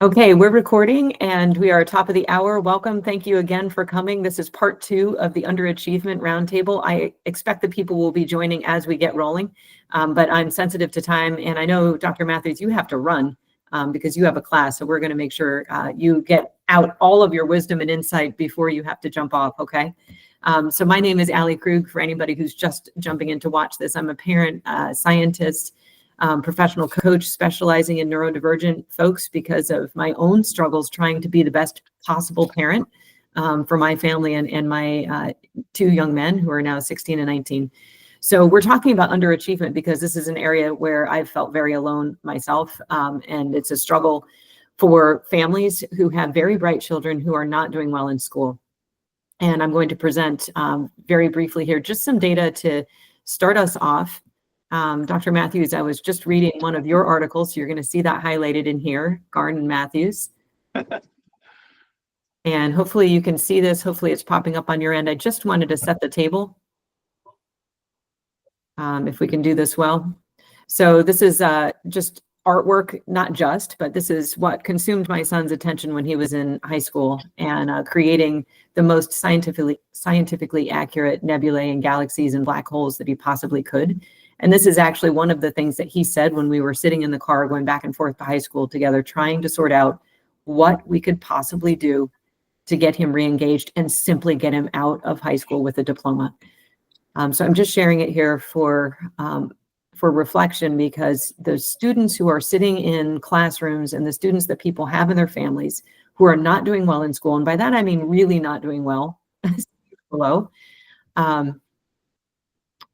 Okay, we're recording and we are top of the hour. Welcome. Thank you again for coming. This is part 2 of the Underachievement Roundtable. I expect that people will be joining as we get rolling, but I'm sensitive to time. And I know, Dr. Matthews, you have to run because you have a class. So we're going to make sure you get out all of your wisdom and insight before you have to jump off, okay? So my name is Allie Krug, for anybody who's just jumping in to watch this. I'm a parent, scientist, professional coach specializing in neurodivergent folks because of my own struggles trying to be the best possible parent for my family and my 2 young men who are now 16 and 19. So we're talking about underachievement because this is an area where I've felt very alone myself, and it's a struggle for families who have very bright children who are not doing well in school. And I'm going to present very briefly here just some data to start us off. Dr. Matthews, I was just reading one of your articles, so you're going to see that highlighted in here, Garn and Matthews. And hopefully you can see this. Hopefully it's popping up on your end. I just wanted to set the table, if we can do this well. So this is just artwork, not just, but this is what consumed my son's attention when he was in high school, and creating the most scientifically accurate nebulae and galaxies and black holes that he possibly could. And this is actually one of the things that he said when we were sitting in the car going back and forth to high school together, trying to sort out what we could possibly do to get him re-engaged and simply get him out of high school with a diploma. So I'm just sharing it here for reflection, because the students who are sitting in classrooms and the students that people have in their families who are not doing well in school, and by that I mean really not doing well, below.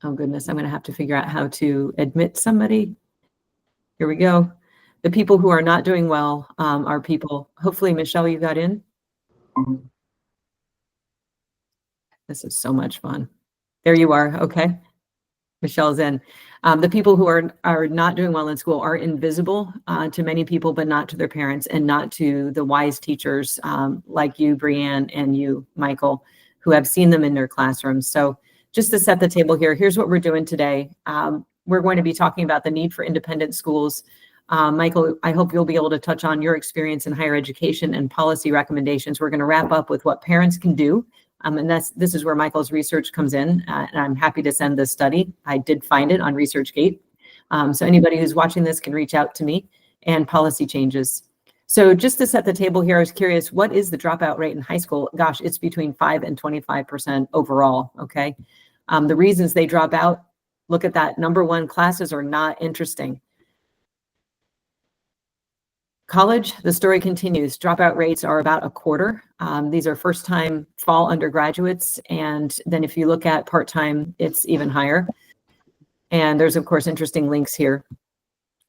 Oh goodness, I'm going to have to figure out how to admit somebody. Here we go. The people who are not doing well are people, hopefully, Michelle, you got in. This is so much fun. There you are. Okay. Michelle's in. The people who are not doing well in school are invisible to many people, but not to their parents and not to the wise teachers like you, Brianne, and you, Michael, who have seen them in their classrooms. So just to set the table here, here's what we're doing today. We're going to be talking about the need for independent schools. Michael, I hope you'll be able to touch on your experience in higher education and policy recommendations. We're going to wrap up with what parents can do. And this is where Michael's research comes in. And I'm happy to send this study. I did find it on ResearchGate. So anybody who's watching this can reach out to me, and policy changes. So just to set the table here, I was curious, what is the dropout rate in high school? Gosh, it's between 5 and 25% overall, okay? The reasons they drop out, look at that. Number one, classes are not interesting. College, the story continues. Dropout rates are about a quarter. These are first-time fall undergraduates. And then if you look at part-time, it's even higher. And there's, of course, interesting links here.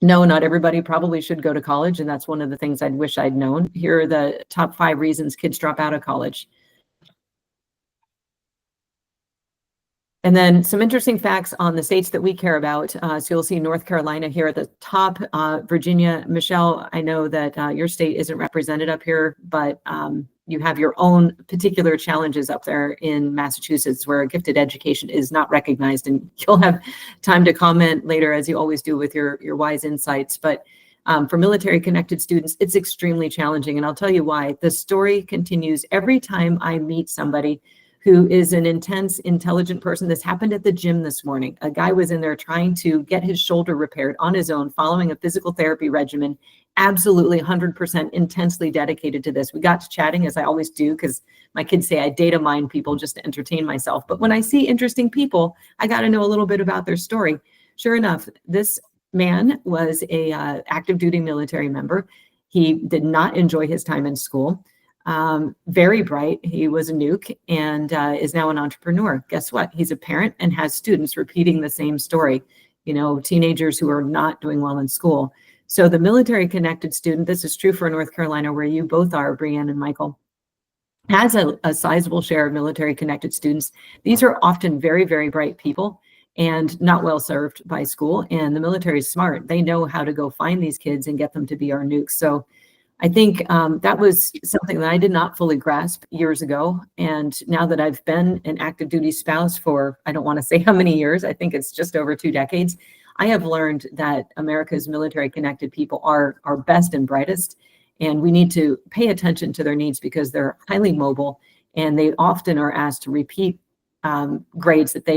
No, not everybody probably should go to college. And that's one of the things I'd wish I'd known. Here are the top 5 reasons kids drop out of college. And then some interesting facts on the states that we care about. So you'll see North Carolina here at the top, Virginia. Michelle, I know that your state isn't represented up here, but you have your own particular challenges up there in Massachusetts, where gifted education is not recognized. And you'll have time to comment later, as you always do, with your wise insights. But for military connected students, it's extremely challenging. And I'll tell you why. The story continues every time I meet somebody who is an intense, intelligent person. This happened at the gym this morning. A guy was in there trying to get his shoulder repaired on his own, following a physical therapy regimen, absolutely 100% intensely dedicated to this. We got to chatting, as I always do, because my kids say I data mine people just to entertain myself. But when I see interesting people, I got to know a little bit about their story. Sure enough, this man was a active duty military member. He did not enjoy his time in school. Very bright. He was a nuke and is now an entrepreneur. Guess what? He's a parent and has students repeating the same story, you know, teenagers who are not doing well in school. So the military connected student, this is true for North Carolina, where you both are, Brianne and Michael, has a sizable share of military connected students. These are often very, very bright people and not well served by school. And the military is smart. They know how to go find these kids and get them to be our nukes. So I think that was something that I did not fully grasp years ago. And now that I've been an active duty spouse for, I don't want to say how many years, I think it's just over 2 decades, I have learned that America's military connected people are our best and brightest. And we need to pay attention to their needs because they're highly mobile and they often are asked to repeat grades that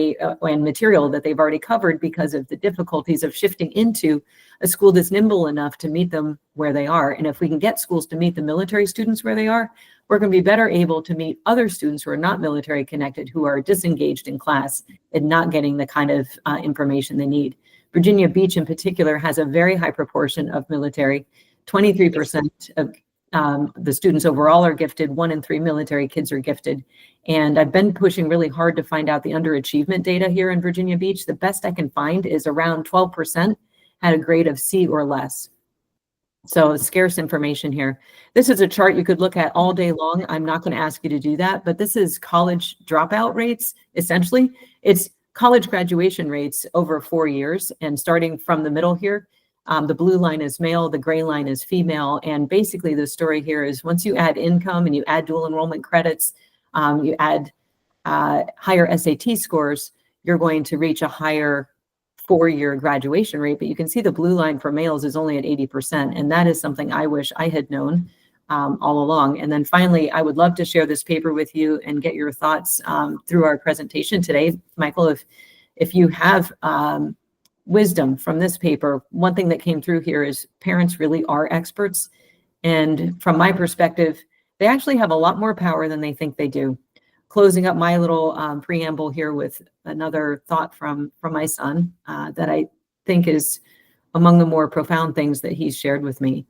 and material that they've already covered because of the difficulties of shifting into a school that's nimble enough to meet them where they are. And if we can get schools to meet the military students where they are, we're going to be better able to meet other students who are not military connected, who are disengaged in class and not getting the kind of information they need. Virginia Beach in particular has a very high proportion of military. 23% of the students overall are gifted. 1 in 3 military kids are gifted. And I've been pushing really hard to find out the underachievement data here in Virginia Beach. The best I can find is around 12% had a grade of C or less. So scarce information here. This is a chart you could look at all day long. I'm not going to ask you to do that, but this is college dropout rates. Essentially, it's college graduation rates over 4 years. And starting from the middle here, the blue line is male, the gray line is female. And basically the story here is once you add income and you add dual enrollment credits, you add higher SAT scores, you're going to reach a higher 4-year graduation rate. But you can see the blue line for males is only at 80%. And that is something I wish I had known all along. And then finally, I would love to share this paper with you and get your thoughts through our presentation today. Michael, if you have wisdom from this paper, one thing that came through here is parents really are experts. And from my perspective, they actually have a lot more power than they think they do. Closing up my little preamble here with another thought from my son that I think is among the more profound things that he's shared with me.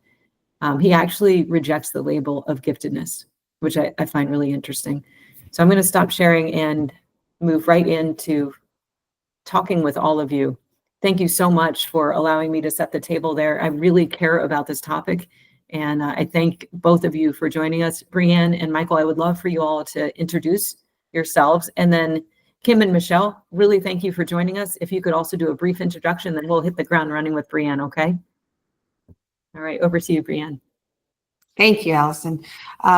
He actually rejects the label of giftedness, which I find really interesting. So I'm going to stop sharing and move right into talking with all of you. Thank you so much for allowing me to set the table there. I really care about this topic. And I thank both of you for joining us. Brianne and Michael, I would love for you all to introduce yourselves. And then Kim and Michelle, really thank you for joining us. If you could also do a brief introduction, then we'll hit the ground running with Brianne, okay? All right, over to you, Brianne. Thank you, Allison.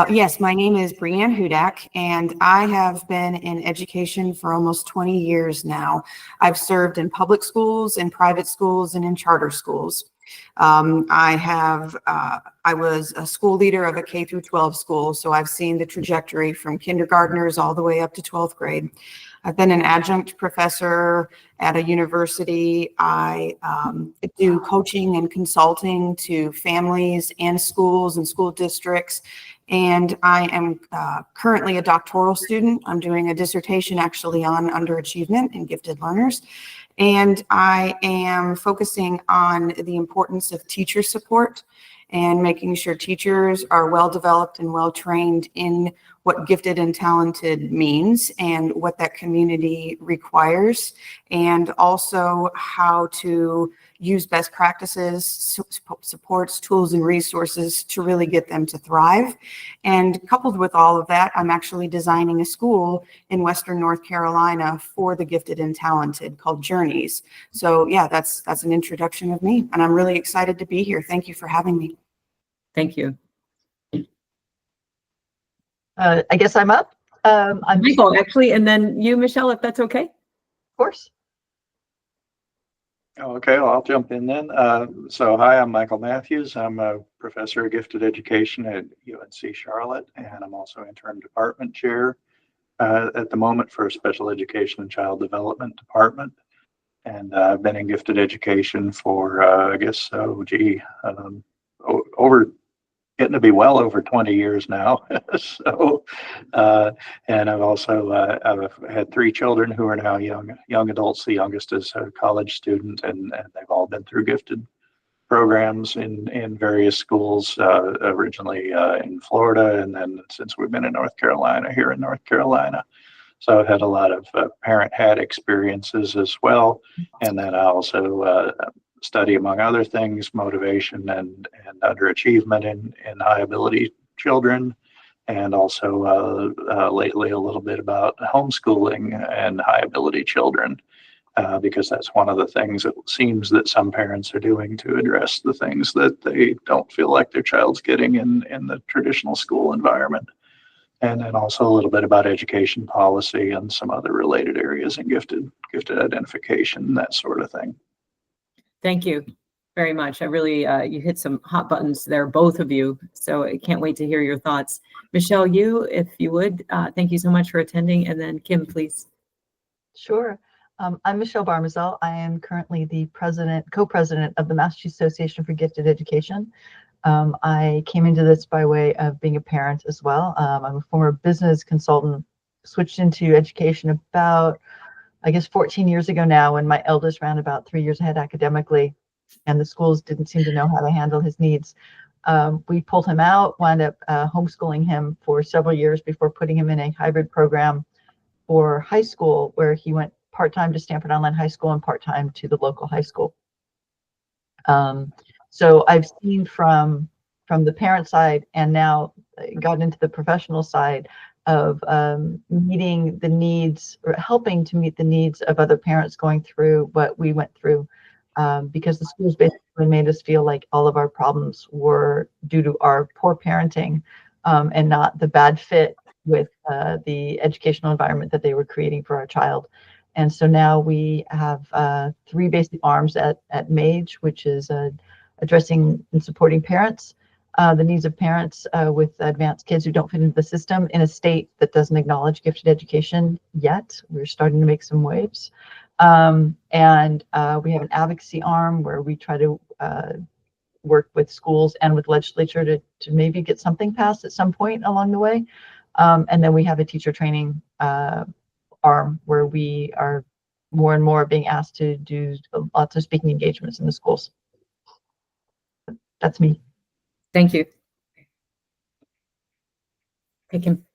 Yes, my name is Brianne Hudak, and I have been in education for almost 20 years now. I've served in public schools, in private schools, and in charter schools. I was a school leader of a K through 12 school, so I've seen the trajectory from kindergartners all the way up to 12th grade. I've been an adjunct professor at a university. I do coaching and consulting to families and schools and school districts. And I am currently a doctoral student. I'm doing a dissertation actually on underachievement and gifted learners. And I am focusing on the importance of teacher support and making sure teachers are well developed and well trained in what gifted and talented means and what that community requires, and also how to use best practices, supports, tools, and resources to really get them to thrive. And coupled with all of that, I'm actually designing a school in Western North Carolina for the gifted and talented called Journeys. So yeah, that's an introduction of me, and I'm really excited to be here. Thank you for having me. Thank you. I guess I'm up. I'm Michael, actually, and then you, Michelle, if that's okay. Of course. Okay, well, I'll jump in then. So hi, I'm Michael Matthews. I'm a professor of gifted education at UNC Charlotte, and I'm also interim department chair at the moment for special education and child development department. And I've been in gifted education for, over getting to be well over 20 years now. So, and I've also I've had 3 children who are now young adults. The youngest is a college student, and they've all been through gifted programs in various schools, originally in Florida, and then since we've been in North Carolina, here in North Carolina. So I've had a lot of parent hat experiences as well. And then I also study, among other things, motivation and underachievement in high ability children, and also lately a little bit about homeschooling and high ability children, because that's one of the things it seems that some parents are doing to address the things that they don't feel like their child's getting in the traditional school environment. And then also a little bit about education policy and some other related areas in gifted identification, that sort of thing. Thank you. very much. I really, you hit some hot buttons there, both of you. So I can't wait to hear your thoughts. Michelle, you, if you would, thank you so much for attending. And then Kim, please. Sure. I'm Michelle Barmazel. I am currently the co-president of the Massachusetts Association for Gifted Education. I came into this by way of being a parent as well. I'm a former business consultant, switched into education about, I guess, 14 years ago now, when my eldest ran about 3 years ahead academically, and the schools didn't seem to know how to handle his needs. We pulled him out, wound up homeschooling him for several years before putting him in a hybrid program for high school, where he went part-time to Stanford Online High School and part-time to the local high school. So I've seen from the parent side, and now gotten into the professional side of meeting the needs, or helping to meet the needs of other parents going through what we went through, because the schools basically made us feel like all of our problems were due to our poor parenting, and not the bad fit with the educational environment that they were creating for our child. And so now we have 3 basic arms at MAGE, which is addressing and supporting parents, the needs of parents with advanced kids who don't fit into the system in a state that doesn't acknowledge gifted education yet. We're starting to make some waves. And we have an advocacy arm where we try to work with schools and with legislature to maybe get something passed at some point along the way. And then we have a teacher training arm where we are more and more being asked to do lots of speaking engagements in the schools. That's me. Thank you. Hey, Kim.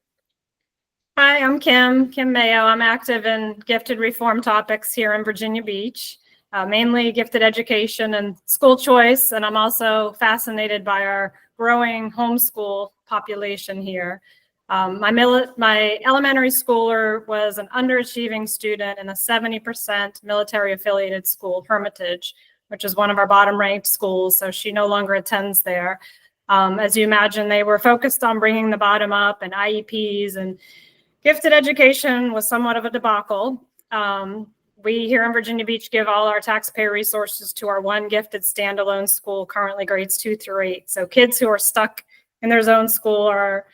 Hi, I'm Kim Mayo. I'm active in gifted reform topics here in Virginia Beach, mainly gifted education and school choice. And I'm also fascinated by our growing homeschool population here. My elementary schooler was an underachieving student in a 70% military affiliated school, Hermitage, which is one of our bottom ranked schools. So she no longer attends there. As you imagine, they were focused on bringing the bottom up and IEPs, and gifted education was somewhat of a debacle. We here in Virginia Beach give all our taxpayer resources to our one gifted standalone school, currently grades 2 through 8. So kids who are stuck in their zone school are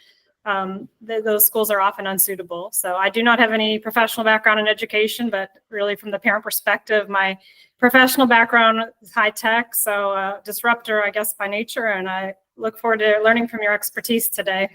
those schools are often unsuitable. So I do not have any professional background in education, but really from the parent perspective, my professional background is high tech. So disruptor, I guess, by nature. And I look forward to learning from your expertise today.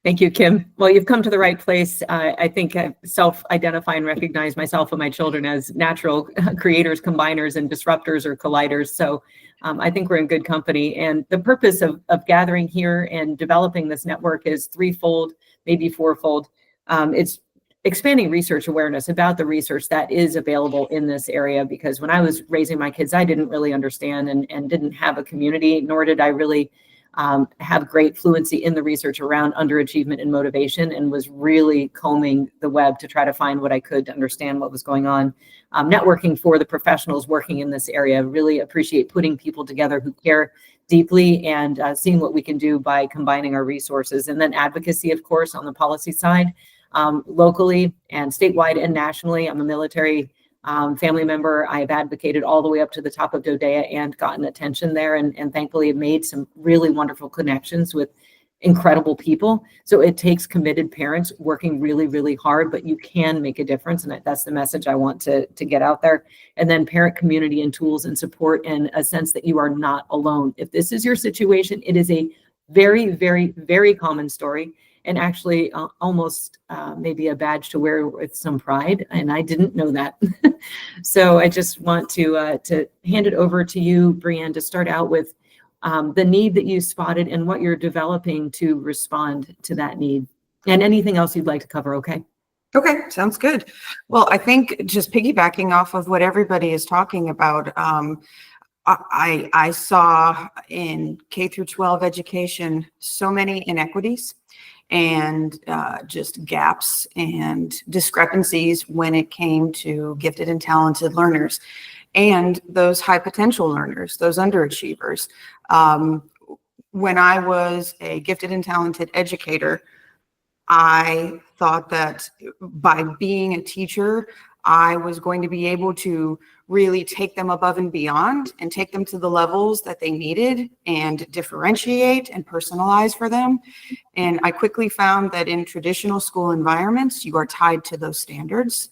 Thank you, Kim. Well, you've come to the right place. I think I self-identify and recognize myself and my children as natural creators, combiners, and disruptors or colliders. So I think we're in good company. And the purpose of gathering here and developing this network is threefold, maybe fourfold. It's expanding research awareness about the research that is available in this area, because when I was raising my kids, I didn't really understand and didn't have a community, nor did I really have great fluency in the research around underachievement and motivation, and was really combing the web to try to find what I could to understand what was going on. Networking for the professionals working in this area, really appreciate putting people together who care deeply and seeing what we can do by combining our resources. And then advocacy, of course, on the policy side, locally and statewide and nationally. I'm a military family member. I have advocated all the way up to the top of Dodea and gotten attention there, and thankfully have made some really wonderful connections with incredible people. So it takes committed parents working really, really hard, but you can make a difference. And that's the message I want to get out there. And then parent community and tools and support, and a sense that you are not alone. If this is your situation, it is a very, very, very common story. And actually almost maybe a badge to wear with some pride. And I didn't know that. So I just want to hand it over to you, Brianne, to start out with the need that you spotted and what you're developing to respond to that need. And anything else you'd like to cover, okay? Okay, sounds good. Well, I think just piggybacking off of what everybody is talking about, I saw in K through 12 education so many inequities and just gaps and discrepancies when it came to gifted and talented learners and those high potential learners, those underachievers. When I was a gifted and talented educator, I thought that by being a teacher, I was going to be able to really take them above and beyond and take them to the levels that they needed and differentiate and personalize for them. And I quickly found that in traditional school environments, you are tied to those standards.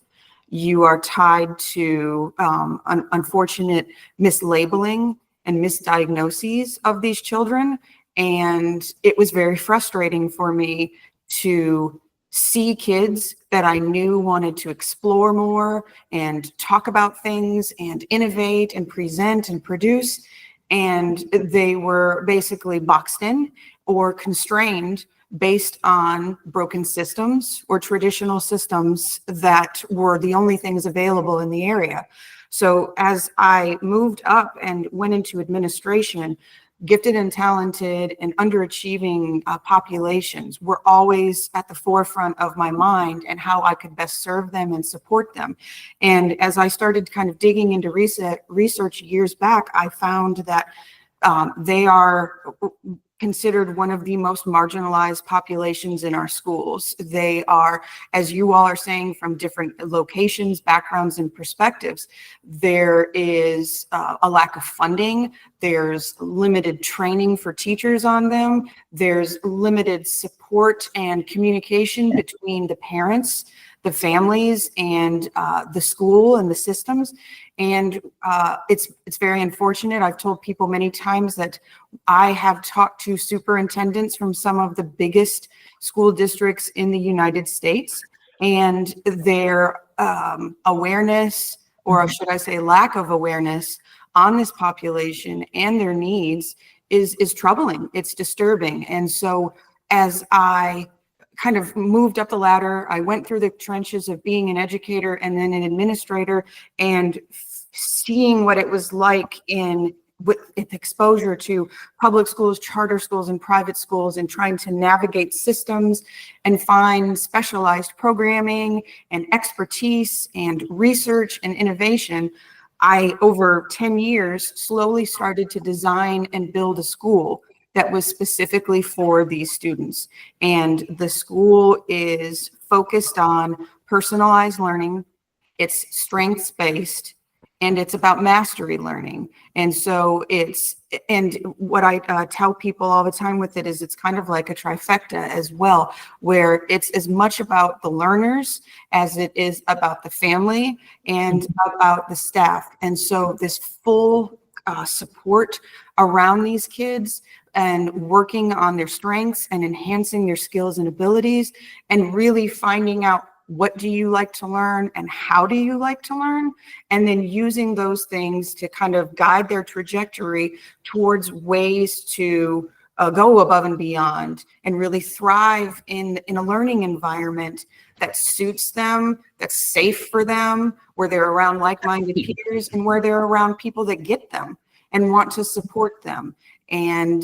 You are tied to unfortunate mislabeling and misdiagnoses of these children. And it was very frustrating for me to see kids that I knew wanted to explore more and talk about things and innovate and present and produce. And they were basically boxed in or constrained based on broken systems or traditional systems that were the only things available in the area. So as I moved up and went into administration, gifted and talented and underachieving populations were always at the forefront of my mind and how I could best serve them and support them. And as I started kind of digging into research years back, I found that they are considered one of the most marginalized populations in our schools. They are, as you all are saying, from different locations, backgrounds, and perspectives. There is a lack of funding. There's limited training for teachers on them. There's limited support and communication between the parents, the families, and the school and the systems. And it's very unfortunate. I've told people many times that I have talked to superintendents from some of the biggest school districts in the United States, and their awareness, or should I say lack of awareness, on this population and their needs is troubling. It's disturbing. And so as I kind of moved up the ladder, I went through the trenches of being an educator and then an administrator, and seeing what it was like with exposure to public schools, charter schools, and private schools, and trying to navigate systems and find specialized programming and expertise and research and innovation. I, over 10 years, slowly started to design and build a school that was specifically for these students. And the school is focused on personalized learning, it's strengths-based, and it's about mastery learning. And so and what I tell people all the time with it is it's kind of like a trifecta as well, where it's as much about the learners as it is about the family and about the staff. And so this full support around these kids and working on their strengths and enhancing their skills and abilities, and really finding out what do you like to learn and how do you like to learn, and then using those things to kind of guide their trajectory towards ways to go above and beyond and really thrive in a learning environment that suits them, that's safe for them, where they're around like-minded peers, and where they're around people that get them and want to support them. And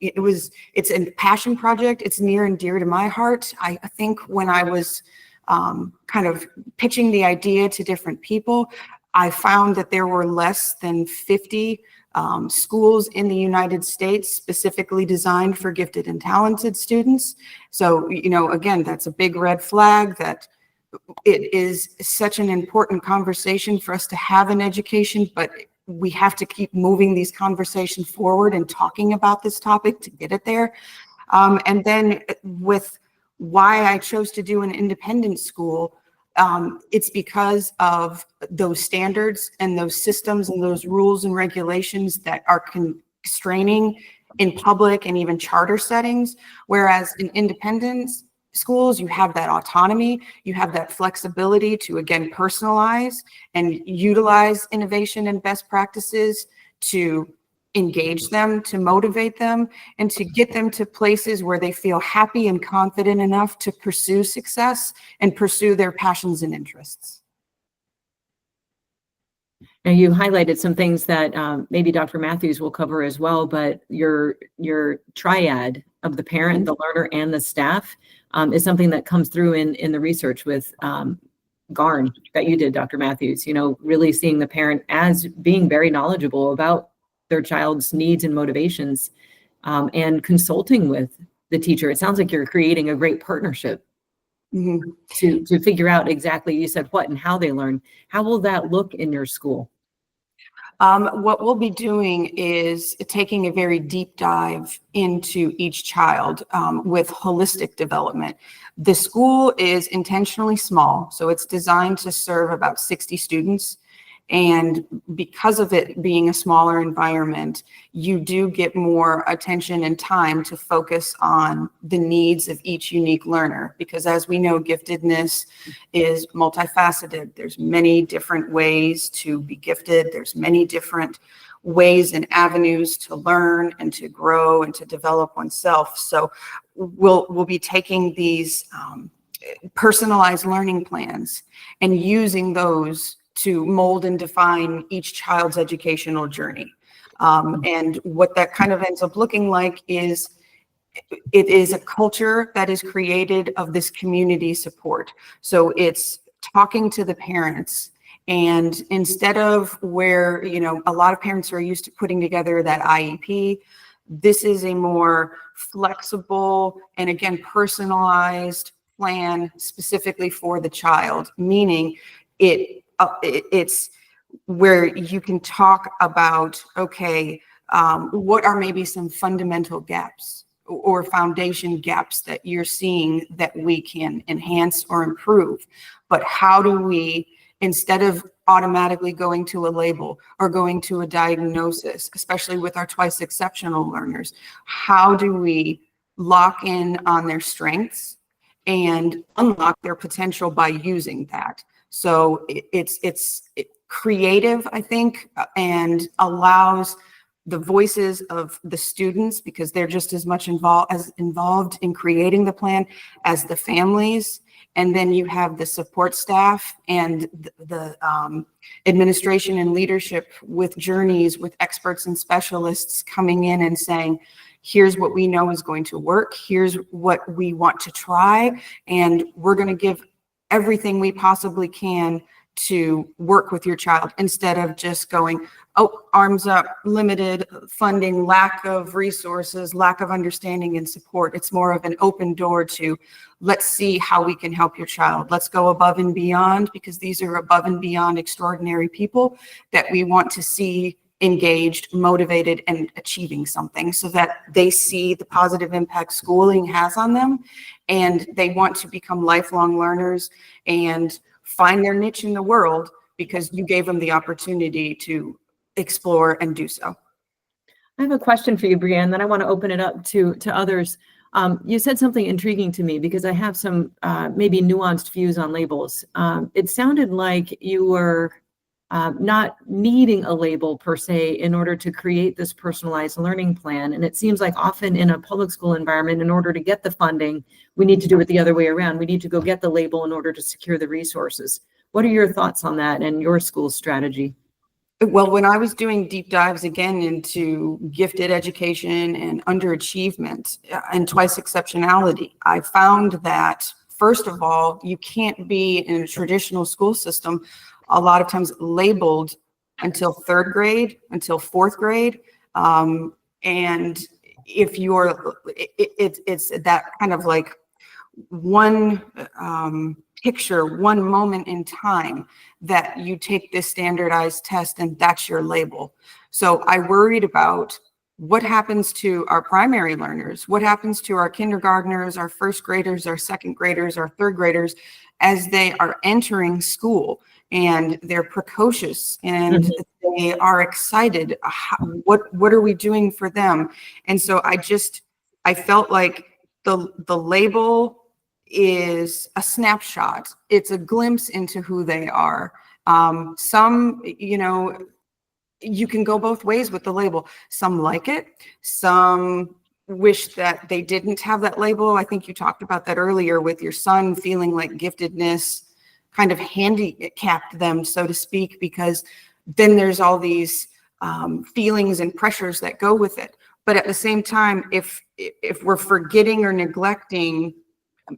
it's a passion project. It's near and dear to my heart. I think when I was kind of pitching the idea to different people, I found that there were less than 50 schools in the United States specifically designed for gifted and talented students. So, again, that's a big red flag that it is such an important conversation for us to have in education, but we have to keep moving these conversations forward and talking about this topic to get it there. And then with why I chose to do an independent school, it's because of those standards and those systems and those rules and regulations that are constraining in public and even charter settings. Whereas in independent schools, you have that autonomy, you have that flexibility to, again, personalize and utilize innovation and best practices to engage them, to motivate them, and to get them to places where they feel happy and confident enough to pursue success and pursue their passions and interests. Now, you highlighted some things that maybe Dr. Matthews will cover as well, but your triad of the parent, the learner, and the staff is something that comes through in the research with GARN that you did, Dr. Matthews, really seeing the parent as being very knowledgeable about their child's needs and motivations, and consulting with the teacher. It sounds like you're creating a great partnership to figure out exactly, you said what and how they learn. How will that look in your school? What we'll be doing is taking a very deep dive into each child with holistic development. The school is intentionally small, so it's designed to serve about 60 students. And because of it being a smaller environment, you do get more attention and time to focus on the needs of each unique learner. Because as we know, giftedness is multifaceted. There's many different ways to be gifted. There's many different ways and avenues to learn and to grow and to develop oneself. So we'll be taking these personalized learning plans and using those to mold and define each child's educational journey. And what that kind of ends up looking like is it is a culture that is created of this community support. So it's talking to the parents, and instead of where, you know, a lot of parents are used to putting together that IEP, this is a more flexible and again, personalized plan specifically for the child, meaning it's where you can talk about, okay, what are maybe some fundamental gaps or foundation gaps that you're seeing that we can enhance or improve? But how do we, instead of automatically going to a label or going to a diagnosis, especially with our twice exceptional learners, how do we lock in on their strengths and unlock their potential by using that? So it's creative, I think, and allows the voices of the students, because they're just as much involved in creating the plan as the families. And then you have the support staff and the administration and leadership with journeys, with experts and specialists coming in and saying, here's what we know is going to work. Here's what we want to try. And we're going to give everything we possibly can to work with your child, instead of just going, oh, arms up, limited funding, lack of resources, lack of understanding and support. It's more of an open door to, let's see how we can help your child. Let's go above and beyond, because these are above and beyond extraordinary people that we want to see engaged, motivated, and achieving something, so that they see the positive impact schooling has on them, and they want to become lifelong learners and find their niche in the world, because you gave them the opportunity to explore and do so. I have a question for you, Brianne, then I want to open it up to others. You said something intriguing to me, because I have some maybe nuanced views on labels. It sounded like you were not needing a label per se in order to create this personalized learning plan. And it seems like often in a public school environment, in order to get the funding, we need to do it the other way around. We need to go get the label in order to secure the resources. What are your thoughts on that and your school's strategy? Well, when I was doing deep dives again into gifted education and underachievement and twice exceptionality, I found that, first of all, you can't be in a traditional school system a lot of times labeled until third grade, until fourth grade. And if you're, it's that kind of like one picture, one moment in time that you take this standardized test and that's your label. So I worried about what happens to our primary learners, what happens to our kindergartners, our first graders, our second graders, our third graders, as they are entering school and they're precocious and they are excited. What are we doing for them? And so I felt like the label is a snapshot. It's a glimpse into who they are. Some, you know, you can go both ways with the label. Some like it. Some wish that they didn't have that label. I think you talked about that earlier with your son feeling like giftedness kind of handicapped them, so to speak, because then there's all these feelings and pressures that go with it. But at the same time, if we're forgetting or neglecting,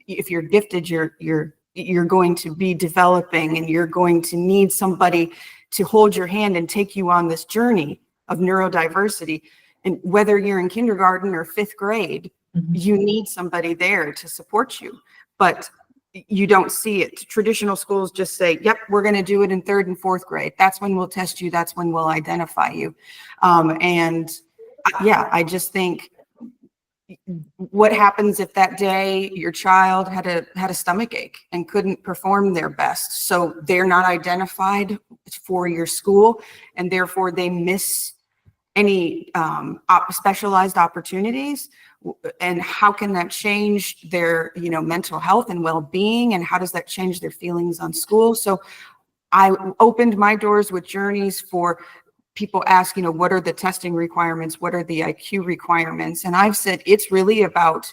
if you're gifted, you're going to be developing, and you're going to need somebody to hold your hand and take you on this journey of neurodiversity. And whether you're in kindergarten or fifth grade, you need somebody there to support you. But you don't see it. Traditional schools just say, yep, we're going to do it in 3rd and 4th grade. That's when we'll test you. That's when we'll identify you. Yeah, I just think, what happens if that day your child had a stomach ache and couldn't perform their best? So they're not identified for your school, and therefore they miss any specialized opportunities. And how can that change their, mental health and well-being? And how does that change their feelings on school? So I opened my doors with Journeys for people ask, what are the testing requirements? What are the IQ requirements? And I've said, it's really about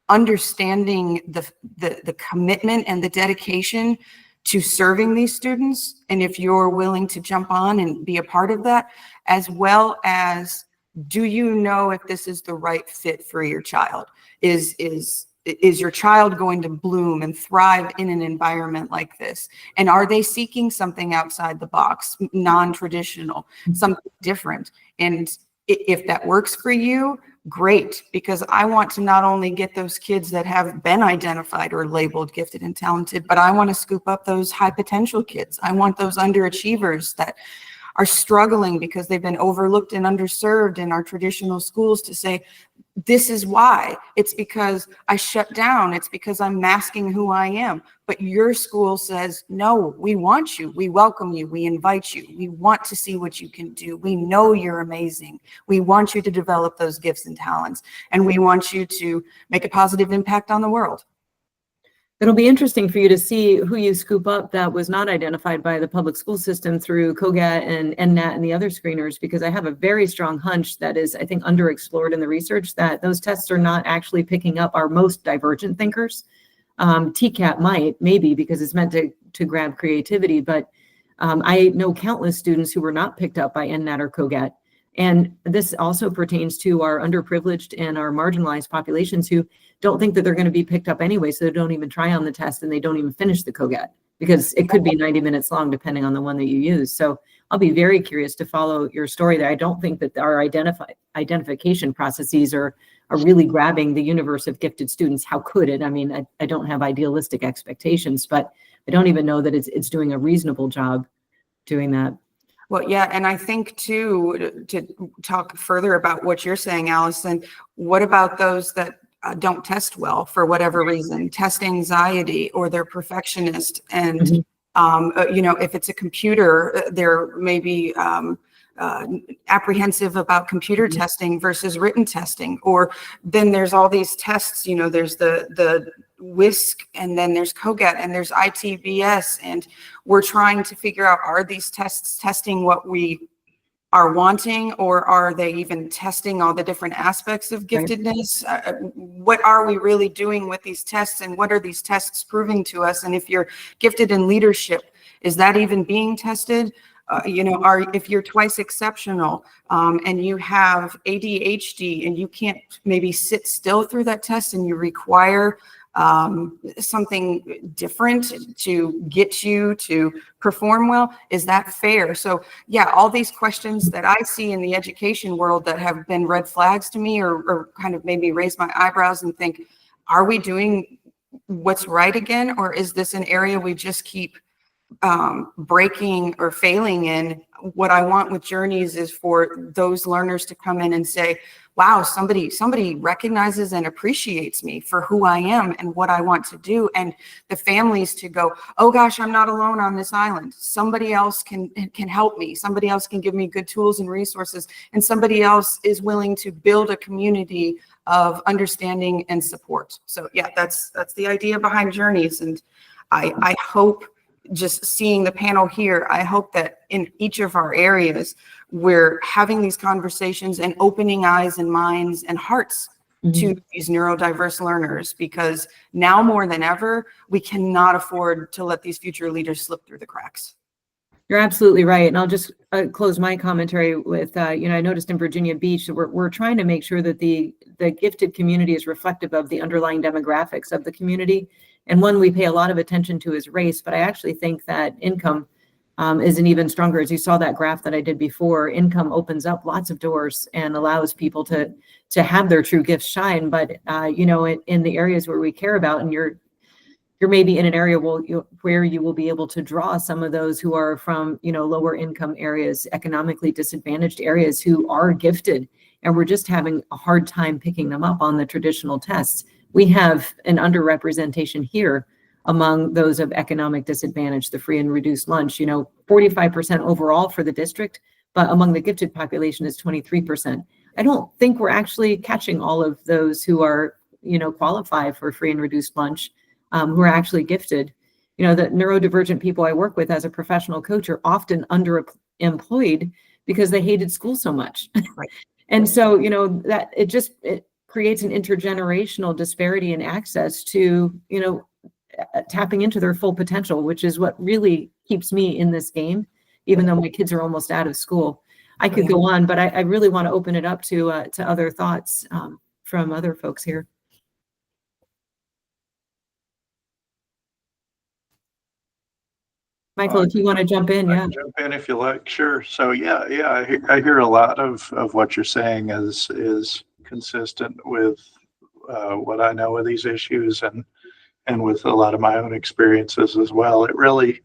understanding the commitment and the dedication to serving these students. And if you're willing to jump on and be a part of that, as well as, do you know if this is the right fit for your child? Is your child going to bloom and thrive in an environment like this? And are they seeking something outside the box, non-traditional, something different? And if that works for you, great, because I want to not only get those kids that have been identified or labeled gifted and talented, but I want to scoop up those high potential kids. I want those underachievers that are struggling because they've been overlooked and underserved in our traditional schools to say, this is why. It's because I shut down. It's because I'm masking who I am. But your school says, no, we want you. We welcome you. We invite you. We want to see what you can do. We know you're amazing. We want you to develop those gifts and talents. And we want you to make a positive impact on the world. It'll be interesting for you to see who you scoop up that was not identified by the public school system through COGAT and NNAT and the other screeners, because I have a very strong hunch that is, I think, underexplored in the research, that those tests are not actually picking up our most divergent thinkers. TCAT might, maybe, because it's meant to grab creativity, but I know countless students who were not picked up by NNAT or COGAT. And this also pertains to our underprivileged and our marginalized populations who don't think that they're going to be picked up anyway, so they don't even try on the test and they don't even finish the COGAT because it could be 90 minutes long depending on the one that you use. So I'll be very curious to follow your story there. I don't think that our identification processes are really grabbing the universe of gifted students. How could it? I mean, I don't have idealistic expectations, but I don't even know that it's doing a reasonable job doing that. Well, yeah, and I think too, to talk further about what you're saying, Allison, what about those that don't test well for whatever reason, test anxiety, or they're perfectionist, and if it's a computer, they're maybe apprehensive about computer testing versus written testing, or then there's all these tests, there's the WISC, and then there's COGAT, and there's ITBS, and we're trying to figure out, are these tests testing what we are wanting, or are they even testing all the different aspects of giftedness? What are we really doing with these tests, and what are these tests proving to us? And if you're gifted in leadership, is that even being tested? If you're twice exceptional and you have ADHD and you can't maybe sit still through that test, and you require something different to get you to perform well, is that fair? So yeah, all these questions that I see in the education world that have been red flags to me, or kind of made me raise my eyebrows and think, are we doing what's right again? Or is this an area we just keep breaking or failing in? What I want with Journeys is for those learners to come in and say, wow, somebody recognizes and appreciates me for who I am and what I want to do. And the families to go, oh gosh, I'm not alone on this island. Somebody else can help me. Somebody else can give me good tools and resources. And somebody else is willing to build a community of understanding and support. So yeah, that's the idea behind Journeys. And I hope, just seeing the panel here, I hope that in each of our areas, we're having these conversations and opening eyes and minds and hearts to these neurodiverse learners, because now more than ever, we cannot afford to let these future leaders slip through the cracks. You're absolutely right. And I'll just close my commentary with, I noticed in Virginia Beach that we're trying to make sure that the gifted community is reflective of the underlying demographics of the community. And one we pay a lot of attention to is race, but I actually think that income is an even stronger. As you saw that graph that I did before, income opens up lots of doors and allows people to have their true gifts shine. But, in the areas where we care about, and you're maybe in an area where you will be able to draw some of those who are from, lower income areas, economically disadvantaged areas, who are gifted, and we're just having a hard time picking them up on the traditional tests. We have an underrepresentation here among those of economic disadvantage, the free and reduced lunch, 45% overall for the district, but among the gifted population is 23%. I don't think we're actually catching all of those who are, qualify for free and reduced lunch, who are actually gifted. The neurodivergent people I work with as a professional coach are often underemployed because they hated school so much. Right. And so, that it creates an intergenerational disparity in access to, tapping into their full potential, which is what really keeps me in this game, even though my kids are almost out of school. I could go on, but I really want to open it up to other thoughts from other folks here. Michael, if you want to jump in, I yeah. can jump in if you like. Sure. So I hear a lot of what you're saying is consistent with what I know of these issues and with a lot of my own experiences as well. It really,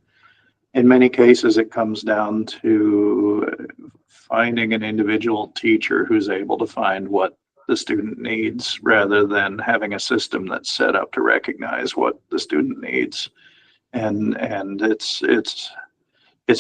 in many cases, it comes down to finding an individual teacher who's able to find what the student needs, rather than having a system that's set up to recognize what the student needs. And it's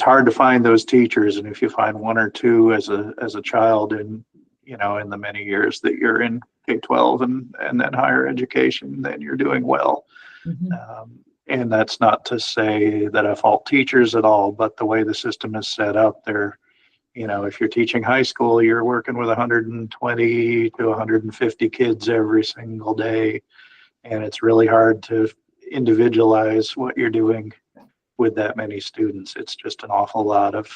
hard to find those teachers. And if you find one or two as a child in the many years that you're in K-12 and then higher education, then you're doing well. Mm-hmm. And that's not to say that I fault teachers at all, but the way the system is set up, if you're teaching high school, you're working with 120 to 150 kids every single day. And it's really hard to individualize what you're doing with that many students. It's just an awful lot of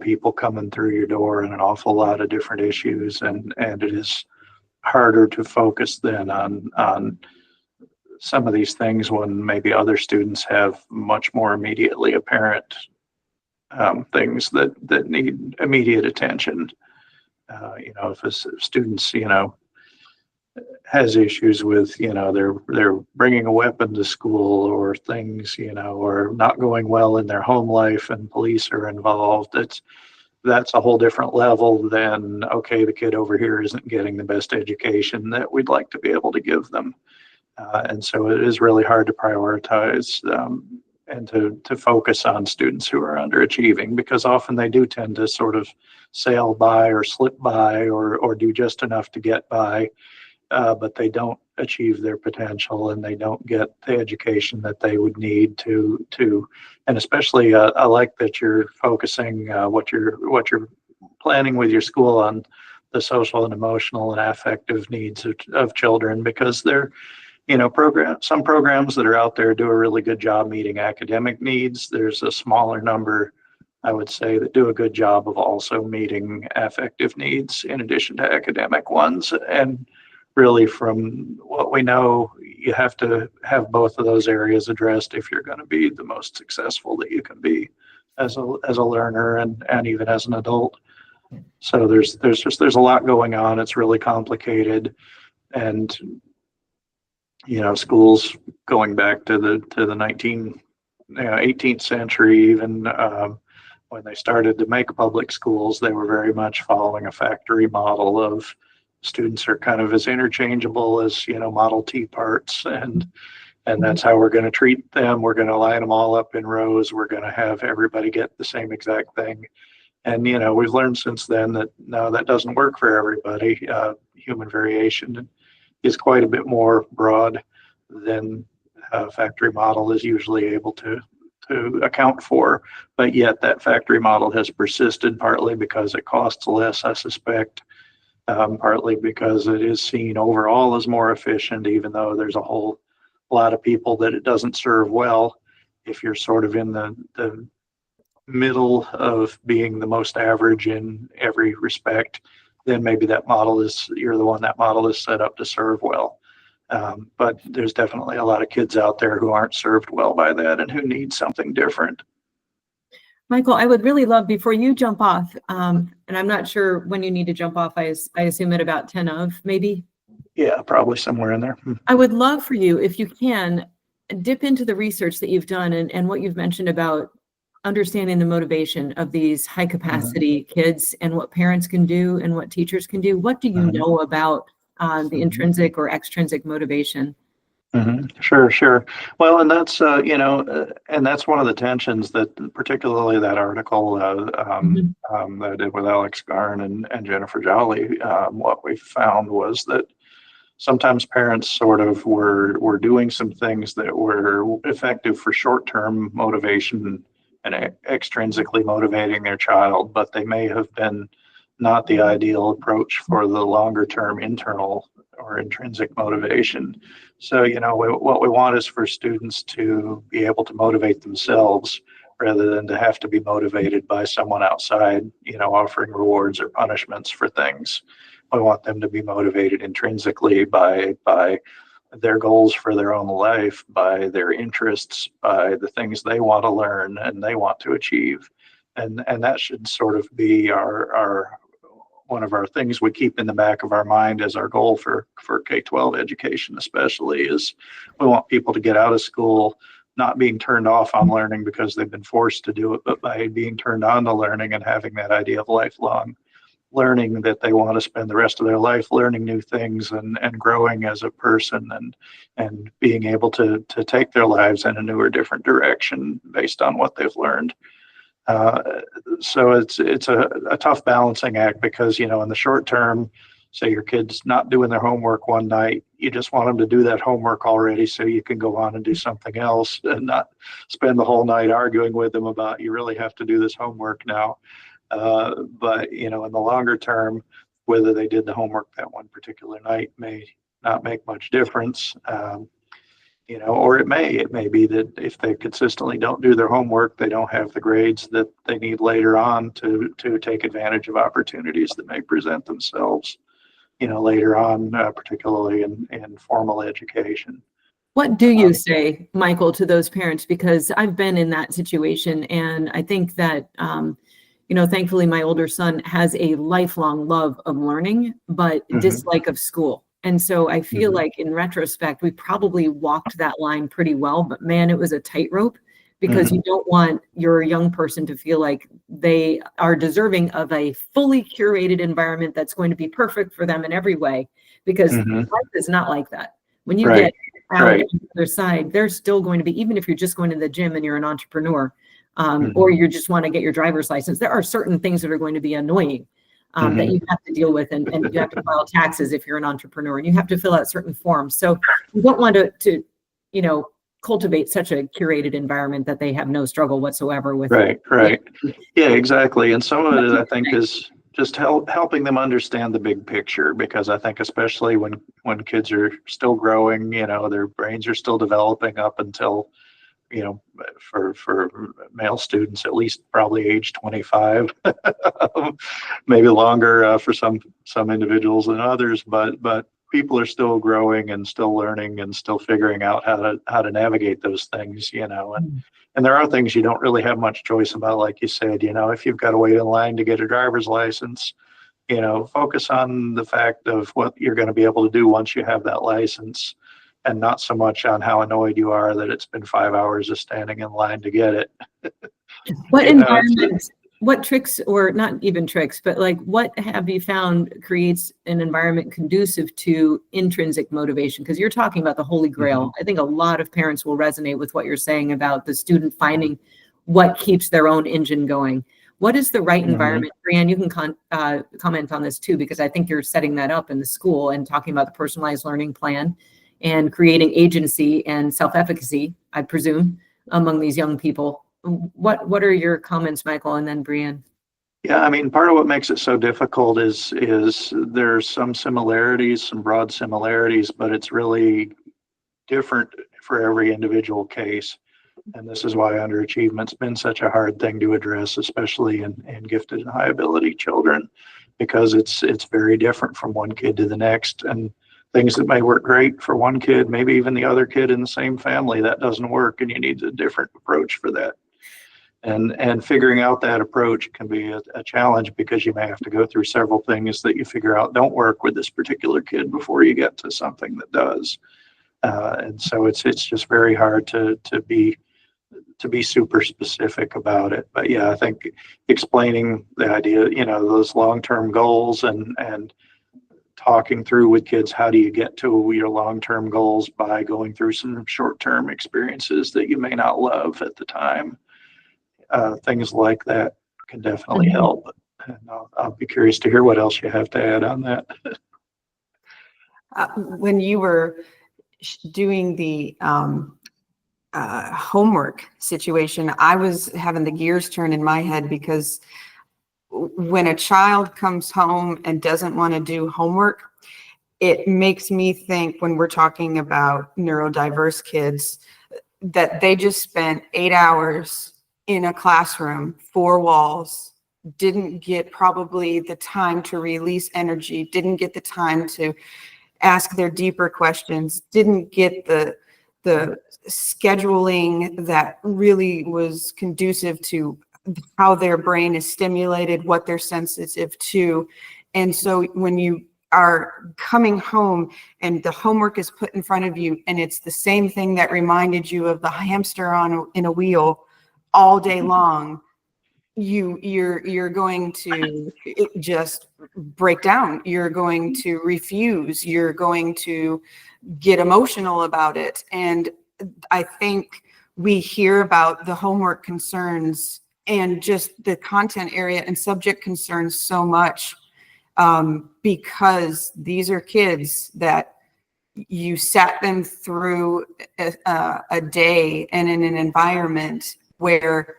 people coming through your door and an awful lot of different issues. And it is harder to focus then on some of these things when maybe other students have much more immediately apparent things that need immediate attention. If a student's, has issues with, they're bringing a weapon to school, or things, or not going well in their home life and police are involved, that's a whole different level than, okay, the kid over here isn't getting the best education that we'd like to be able to give them. And so it is really hard to prioritize and to focus on students who are underachieving, because often they do tend to sort of sail by or slip by or do just enough to get by, but they don't achieve their potential and they don't get the education that they would need to and especially I like that you're focusing what you're planning with your school on the social and emotional and affective needs of children, because they're some programs that are out there do a really good job meeting academic needs. There's a smaller number, I would say, that do a good job of also meeting affective needs in addition to academic ones. And really, from what we know, you have to have both of those areas addressed if you're going to be the most successful that you can be as a learner and even as an adult. So there's a lot going on. It's really complicated. And schools going back to the 18th century, even when they started to make public schools, they were very much following a factory model of students are kind of as interchangeable as Model T parts, and that's how we're going to treat them. We're going to line them all up in rows. We're going to have everybody get the same exact thing. And we've learned since then that no, that doesn't work for everybody. Human variation is quite a bit more broad than a factory model is usually able to account for. But yet that factory model has persisted, partly because it costs less, I suspect, partly because it is seen overall as more efficient, even though there's a whole lot of people that it doesn't serve well. If you're sort of in the middle of being the most average in every respect, then maybe you're the one that model is set up to serve well. But there's definitely a lot of kids out there who aren't served well by that and who need something different. Michael, I would really love, before you jump off, and I'm not sure when you need to jump off, I assume at about 10 of maybe? Yeah, probably somewhere in there. I would love for you, if you can, dip into the research that you've done and what you've mentioned about understanding the motivation of these high capacity kids and what parents can do and what teachers can do. What do you know about the intrinsic or extrinsic motivation? Sure, sure. Well, and that's and that's one of the tensions that, particularly that article that I did with Alex Garn and Jennifer Jolly. What we found was that sometimes parents sort of were doing some things that were effective for short-term motivation and extrinsically motivating their child, but they may have been not the ideal approach for the longer-term internal or intrinsic motivation. So, what we want is for students to be able to motivate themselves rather than to have to be motivated by someone outside, offering rewards or punishments for things. We want them to be motivated intrinsically by their goals for their own life, by their interests, by the things they want to learn and they want to achieve. And that should sort of be our one of our things we keep in the back of our mind as our goal for K-12 education, especially, is we want people to get out of school not being turned off on learning because they've been forced to do it, but by being turned on to learning and having that idea of lifelong learning, that they want to spend the rest of their life learning new things and growing as a person and being able to take their lives in a new or different direction based on what they've learned. So it's a tough balancing act because, in the short term, say your kid's not doing their homework one night, you just want them to do that homework already so you can go on and do something else and not spend the whole night arguing with them about, you really have to do this homework now. But, in the longer term, whether they did the homework that one particular night may not make much difference. Or it may be that if they consistently don't do their homework, they don't have the grades that they need later on to take advantage of opportunities that may present themselves, later on, particularly in formal education. What do you say, Michael, to those parents? Because I've been in that situation, and I think that, thankfully my older son has a lifelong love of learning, but dislike of school. And so I feel like in retrospect, we probably walked that line pretty well, but man, it was a tightrope because you don't want your young person to feel like they are deserving of a fully curated environment that's going to be perfect for them in every way, because life is not like that. When you get out on the other side, there's still going to be, even if you're just going to the gym and you're an entrepreneur, or you just want to get your driver's license, there are certain things that are going to be annoying. That you have to deal with, and you have to file taxes if you're an entrepreneur, and you have to fill out certain forms. So you don't want to cultivate such a curated environment that they have no struggle whatsoever with. Right. Yeah, exactly. And some of it, I think, is just helping them understand the big picture, because I think especially when kids are still growing, their brains are still developing up until, for male students, at least probably age 25, maybe longer for some individuals than others, but people are still growing and still learning and still figuring out how to navigate those things, and there are things you don't really have much choice about, like you said, if you've got to wait in line to get a driver's license, focus on the fact of what you're going to be able to do once you have that license, and not so much on how annoyed you are that it's been 5 hours of standing in line to get it. What environments, what tricks, or not even tricks, but like what have you found creates an environment conducive to intrinsic motivation? Because you're talking about the Holy Grail. I think a lot of parents will resonate with what you're saying about the student finding what keeps their own engine going. What is the right environment? Brianne, you can comment on this too, because I think you're setting that up in the school and talking about the personalized learning plan and creating agency and self-efficacy, I presume, among these young people. What are your comments, Michael, and then Brianne? Yeah, I mean, part of what makes it so difficult is there's some similarities, some broad similarities, but it's really different for every individual case. And this is why underachievement's been such a hard thing to address, especially in gifted and high ability children, because it's very different from one kid to the next. And things that may work great for one kid, maybe even the other kid in the same family, that doesn't work, and you need a different approach for that. And figuring out that approach can be a challenge, because you may have to go through several things that you figure out don't work with this particular kid before you get to something that does. And so it's just very hard to be super specific about it. But yeah, I think explaining the idea, those long-term goals, and talking through with kids, how do you get to your long-term goals by going through some short-term experiences that you may not love at the time. Things like that can definitely help. And I'll be curious to hear what else you have to add on that. When you were doing the homework situation, I was having the gears turn in my head, because when a child comes home and doesn't want to do homework, it makes me think, when we're talking about neurodiverse kids, that they just spent 8 hours in a classroom, 4 walls, didn't get probably the time to release energy, didn't get the time to ask their deeper questions, didn't get the scheduling that really was conducive to how their brain is stimulated, what they're sensitive to. And so when you are coming home and the homework is put in front of you, and it's the same thing that reminded you of the hamster in a wheel all day long, you're going to just break down. You're going to refuse. You're going to get emotional about it. And I think we hear about the homework concerns and just the content area and subject concerns so much, because these are kids that you sat them through a day and in an environment where,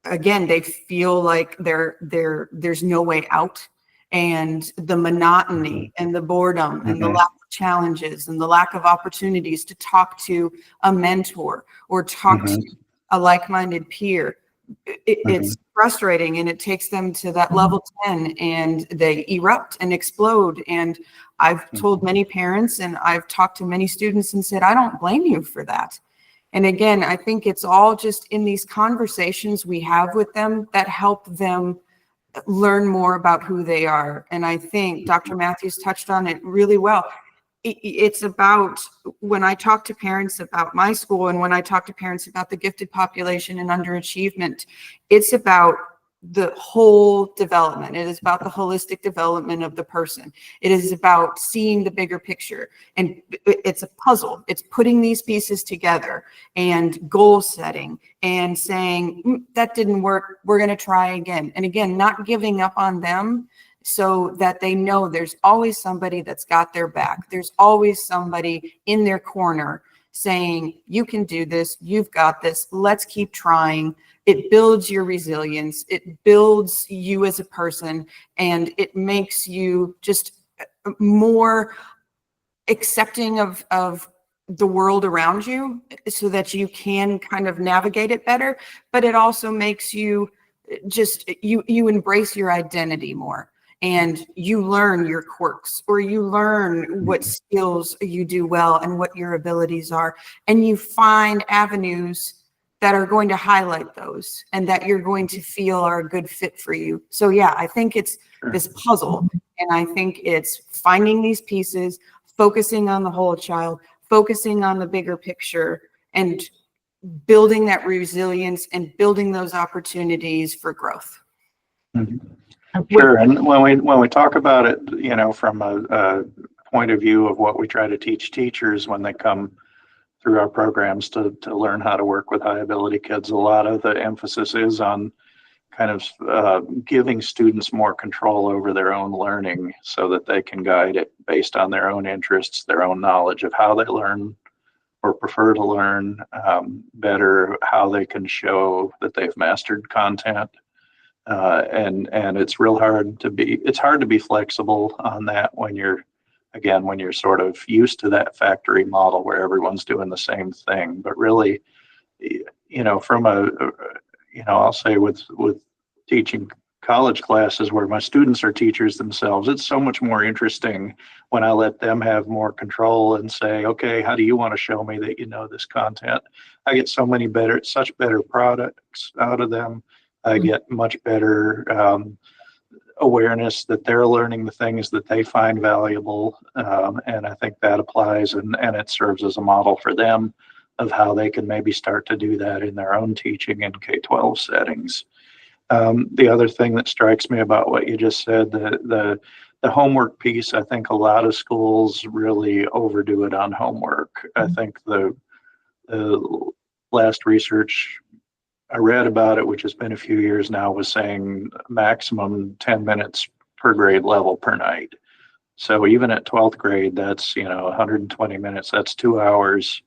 again, they feel like there's no way out, and the monotony and the boredom and the lack of challenges and the lack of opportunities to talk to a mentor or talk to a like-minded peer. It's frustrating, and it takes them to that level 10, and they erupt and explode. And I've told many parents, and I've talked to many students and said, I don't blame you for that. And again, I think it's all just in these conversations we have with them that help them learn more about who they are. And I think Dr. Matthews touched on it really well. It's about, when I talk to parents about my school, and when I talk to parents about the gifted population and underachievement, it's about the whole development. It is about the holistic development of the person. It is about seeing the bigger picture. And it's a puzzle. It's putting these pieces together and goal setting and saying, that didn't work, we're going to try again. And again, not giving up on them, so that they know there's always somebody that's got their back. There's always somebody in their corner saying, you can do this, you've got this, let's keep trying. It builds your resilience, it builds you as a person, and it makes you just more accepting of the world around you, so that you can kind of navigate it better. But it also makes you just, you embrace your identity more. And you learn your quirks, or you learn what skills you do well and what your abilities are. And you find avenues that are going to highlight those and that you're going to feel are a good fit for you. So yeah, I think it's this puzzle. And I think it's finding these pieces, focusing on the whole child, focusing on the bigger picture, and building that resilience and building those opportunities for growth. Sure. And when we talk about it, from a point of view of what we try to teach teachers when they come through our programs to learn how to work with high ability kids, a lot of the emphasis is on kind of giving students more control over their own learning, so that they can guide it based on their own interests, their own knowledge of how they learn or prefer to learn better, how they can show that they've mastered content. And it's hard to be flexible on that when you're sort of used to that factory model where everyone's doing the same thing. But really, I'll say with teaching college classes where my students are teachers themselves, it's so much more interesting when I let them have more control and say, okay, how do you want to show me that you know this content? I get so many such better products out of them. I get much better awareness that they're learning the things that they find valuable. And I think that applies, and it serves as a model for them of how they can maybe start to do that in their own teaching in K-12 settings. The other thing that strikes me about what you just said, the homework piece, I think a lot of schools really overdo it on homework. I think the last research I read about it, which has been a few years now, was saying maximum 10 minutes per grade level per night. So even at 12th grade, that's, 120 minutes, that's 2 hours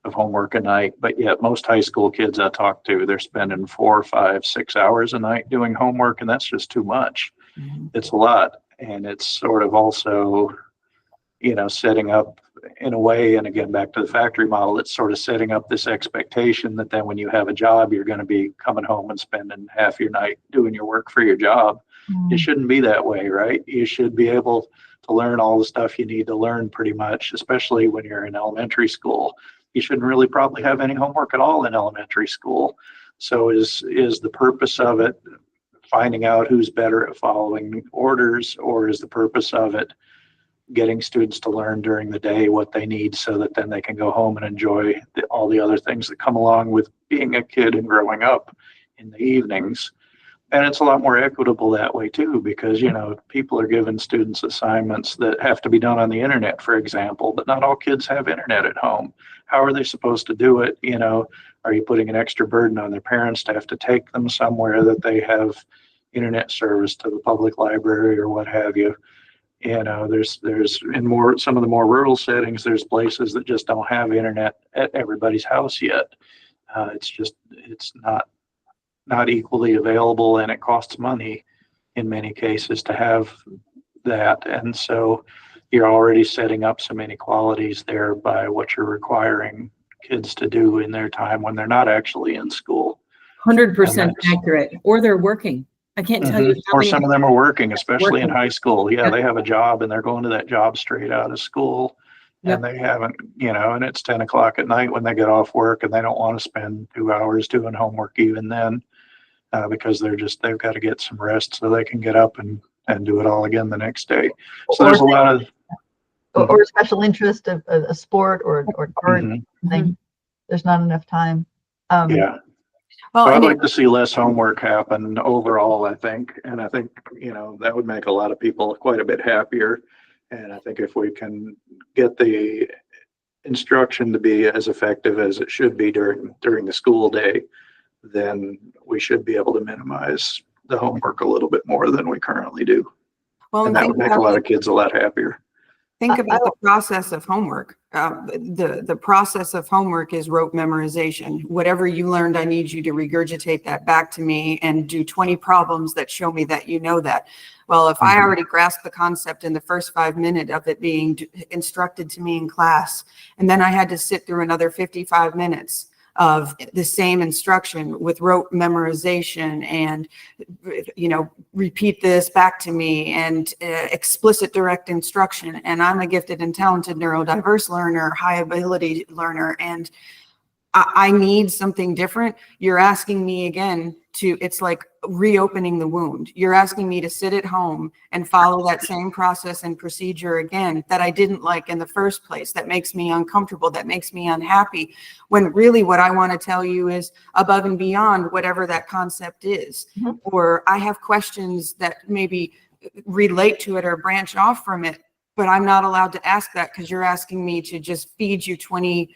of homework a night. But yet most high school kids I talk to, they're spending 4, 5, 6 hours a night doing homework, and that's just too much. It's a lot. And it's sort of also, setting up in a way, and again, back to the factory model, it's sort of setting up this expectation that then when you have a job, you're going to be coming home and spending half your night doing your work for your job. It shouldn't be that way, right? You should be able to learn all the stuff you need to learn pretty much, especially when you're in elementary school. You shouldn't really probably have any homework at all in elementary school. So is the purpose of it finding out who's better at following orders, or is the purpose of it getting students to learn during the day what they need so that then they can go home and enjoy all the other things that come along with being a kid and growing up in the evenings? And it's a lot more equitable that way too, because, people are giving students assignments that have to be done on the internet, for example, but not all kids have internet at home. How are they supposed to do it? Are you putting an extra burden on their parents to have to take them somewhere that they have internet service to the public library or what have you? There's in some of the more rural settings, there's places that just don't have internet at everybody's house yet. It's not equally available, and it costs money in many cases to have that. And so you're already setting up some inequalities there by what you're requiring kids to do in their time when they're not actually in school. 100% accurate, or they're working. I can't tell you how Or many. some of them are working, especially in high school. Yeah, Yeah. they have a job and they're going to that job straight out of school. Yep. And they haven't, and it's 10 o'clock at night when they get off work, and they don't want to spend 2 hours doing homework even then, because they've got to get some rest so they can get up and do it all again the next day. So there's a lot of or a special interest of a sport or art thing. There's not enough time. Yeah. Well, So I'd and like to see less homework happen overall, I think. And I think, that would make a lot of people quite a bit happier. And I think if we can get the instruction to be as effective as it should be during the school day, then we should be able to minimize the homework a little bit more than we currently do. well, And that would make a lot of kids a lot happier. think about the process of homework. The process of homework is rote memorization. Whatever you learned, I need you to regurgitate that back to me and do 20 problems that show me that you know that. Well, if I already grasped the concept in the first 5 minutes of it being instructed to me in class, and then I had to sit through another 55 minutes of the same instruction with rote memorization and, repeat this back to me and explicit direct instruction. And I'm a gifted and talented neurodiverse learner, high ability learner, and I need something different. You're asking me again it's like reopening the wound. You're asking me to sit at home and follow that same process and procedure again that I didn't like in the first place, that makes me uncomfortable, that makes me unhappy, when really what I want to tell you is above and beyond whatever that concept is. Or I have questions that maybe relate to it or branch off from it, but I'm not allowed to ask that because you're asking me to just feed you 20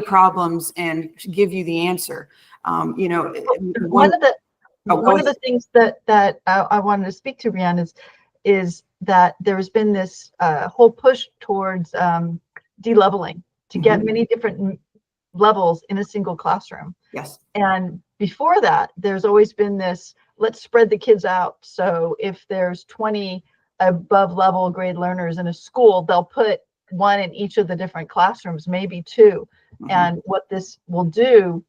problems and give you the answer. One of the things that I wanted to speak to, Rianne, is that there's been this whole push towards de-leveling to get many different levels in a single classroom. Yes. And before that, there's always been this, let's spread the kids out. So if there's 20 above level grade learners in a school, they'll put one in each of the different classrooms, maybe two. And what this will do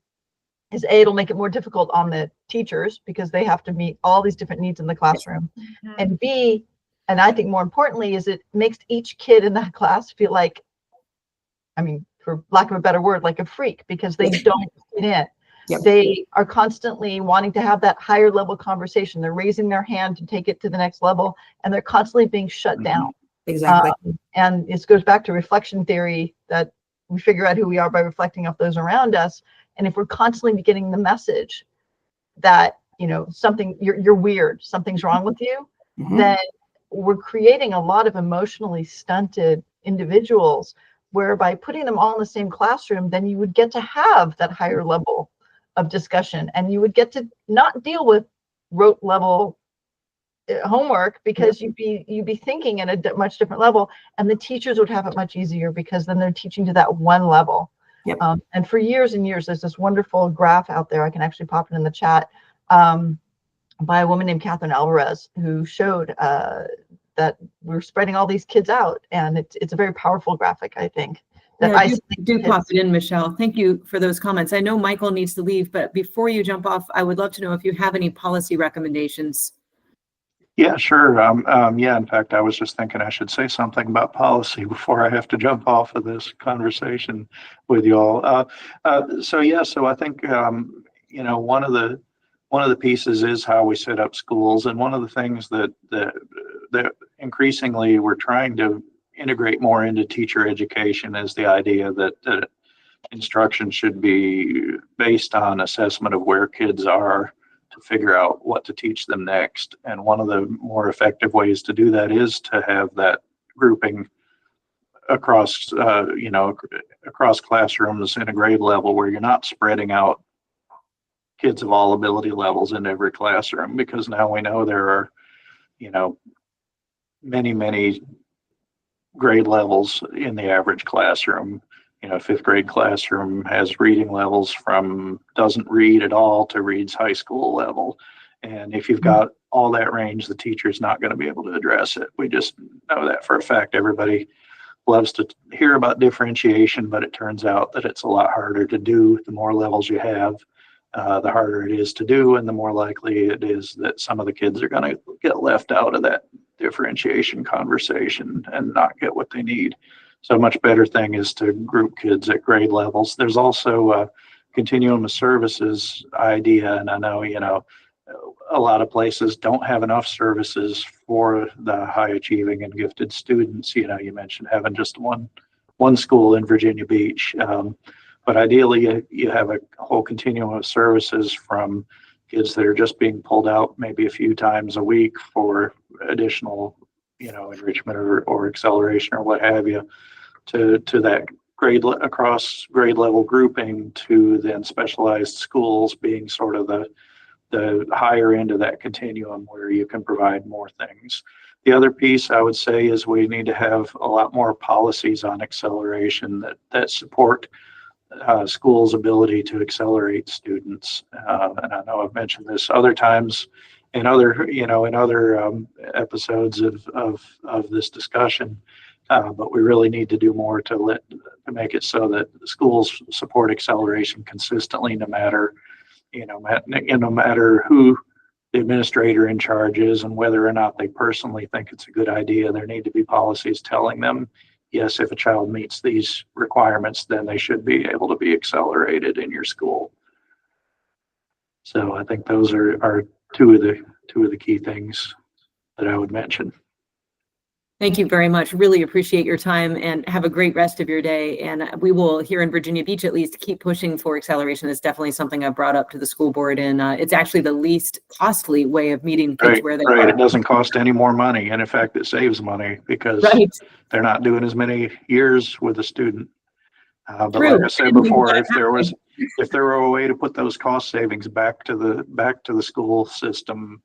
is A, it'll make it more difficult on the teachers because they have to meet all these different needs in the classroom. And B, and I think more importantly, is it makes each kid in that class feel like, for lack of a better word, like a freak, because they don't fit in. Yep. They are constantly wanting to have that higher level conversation. They're raising their hand to take it to the next level, and they're constantly being shut down. Exactly. And this goes back to reflection theory, that we figure out who we are by reflecting off those around us. And if we're constantly getting the message that, you know, something, you're weird, something's wrong with you, Mhm. then we're creating a lot of emotionally stunted individuals, where by putting them all in the same classroom, then you would get to have that higher level of discussion, and you would get to not deal with rote level homework, because you'd be thinking at a much different level, and the teachers would have it much easier, because then they're teaching to that one level. Yep. And for years and years, there's this wonderful graph out there, I can actually pop it in the chat, by a woman named Catherine Alvarez, who showed that we're spreading all these kids out, and it's a very powerful graphic, I think. That Yeah, do pop it in, Michelle. Thank you for those comments. I know Michael needs to leave, but before you jump off, I would love to know if you have any policy recommendations. Yeah, sure. Yeah, in fact, I was just thinking I should say something about policy before I have to jump off of this conversation with you all. So I think, you know, one of the pieces is how we set up schools. And one of the things that increasingly we're trying to integrate more into teacher education is the idea that instruction should be based on assessment of where kids are, to figure out what to teach them next. And one of the more effective ways to do that is to have that grouping across, you know, across classrooms in a grade level, where you're not spreading out kids of all ability levels in every classroom, because now we know there are, you know, many grade levels in the average classroom. You know, fifth grade classroom has reading levels from doesn't read at all to reads high school level. And if you've got all that range, the teacher's not going to be able to address it. We just know that for a fact. Everybody loves to hear about differentiation, but it turns out that it's a lot harder to do. The more levels you have, the harder it is to do, and the more likely it is that some of the kids are going to get left out of that differentiation conversation and not get what they need. So a much better thing is to group kids at grade levels. There's also a continuum of services idea, and I know, you know, a lot of places don't have enough services for the high achieving and gifted students. You know, you mentioned having just one school in Virginia Beach, but ideally you have a whole continuum of services, from kids that are just being pulled out maybe a few times a week for additional, you know, enrichment or acceleration or what have you, to that across grade level grouping, to then specialized schools being sort of the higher end of that continuum, where you can provide more things. The other piece I would say is we need to have a lot more policies on acceleration that support schools' ability to accelerate students. And I know I've mentioned this other times in other episodes of this discussion, but we really need to do more to make it so that schools support acceleration consistently, no matter who the administrator in charge is and whether or not they personally think it's a good idea. There need to be policies telling them, yes, if a child meets these requirements, then they should be able to be accelerated in your school. So I think those are two of the key things that I would mention. Thank you very much. Really appreciate your time, and have a great rest of your day. And we will, here in Virginia Beach at least, keep pushing for acceleration. It's definitely something I've brought up to the school board, and it's actually the least costly way of meeting kids where they are. Right. It doesn't cost any more money. And in fact, it saves money, because they're not doing as many years with a student. But like I said before, if there were a way to put those cost savings back to the school system,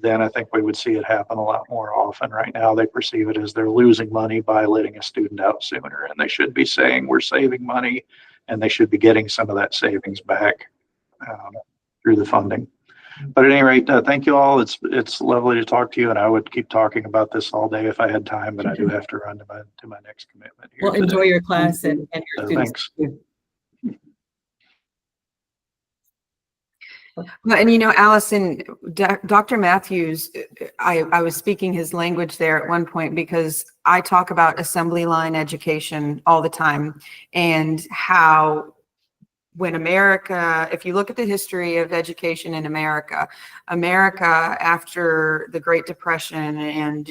then I think we would see it happen a lot more often. Right now, they perceive it as they're losing money by letting a student out sooner, and they should be saying we're saving money, and they should be getting some of that savings back through the funding. But at any rate, thank you all. It's lovely to talk to you, and I would keep talking about this all day if I had time, but I do have to run to my next commitment here. Well, enjoy your class and your students. Thanks. Well, and Allison, Dr. Matthews, I was speaking his language there at one point because I talk about assembly line education all the time, and how when America, if you look at the history of education in America after the Great Depression and,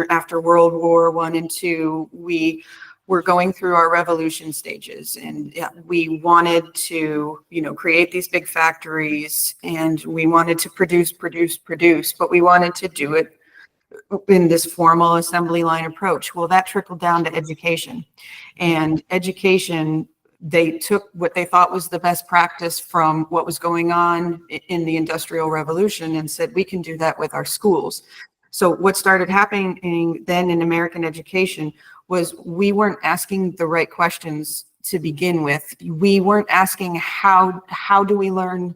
after World War I and II, we were going through our revolution stages, and we wanted to, create these big factories, and we wanted to produce, but we wanted to do it in this formal assembly line approach. Well, that trickled down to education, and education, they took what they thought was the best practice from what was going on in the Industrial Revolution and said, we can do that with our schools. So what started happening then in American education was we weren't asking the right questions to begin with. We weren't asking how do we learn,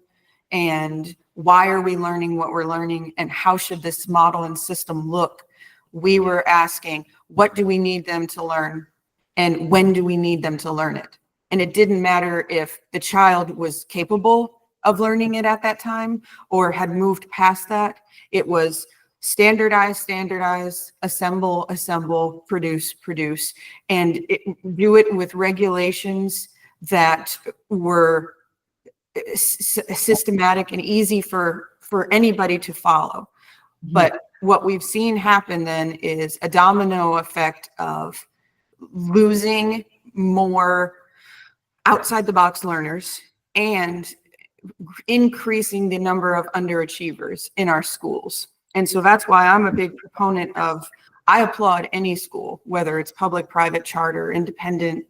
and why are we learning what we're learning, and how should this model and system look? We were asking, what do we need them to learn, and when do we need them to learn it? And it didn't matter if the child was capable of learning it at that time or had moved past that. It was standardize, assemble, produce, and do it with regulations that were systematic and easy for anybody to follow. But what we've seen happen then is a domino effect of losing more outside the box learners and increasing the number of underachievers in our schools. And so that's why I'm a big proponent of, I applaud any school, whether it's public, private, charter, independent,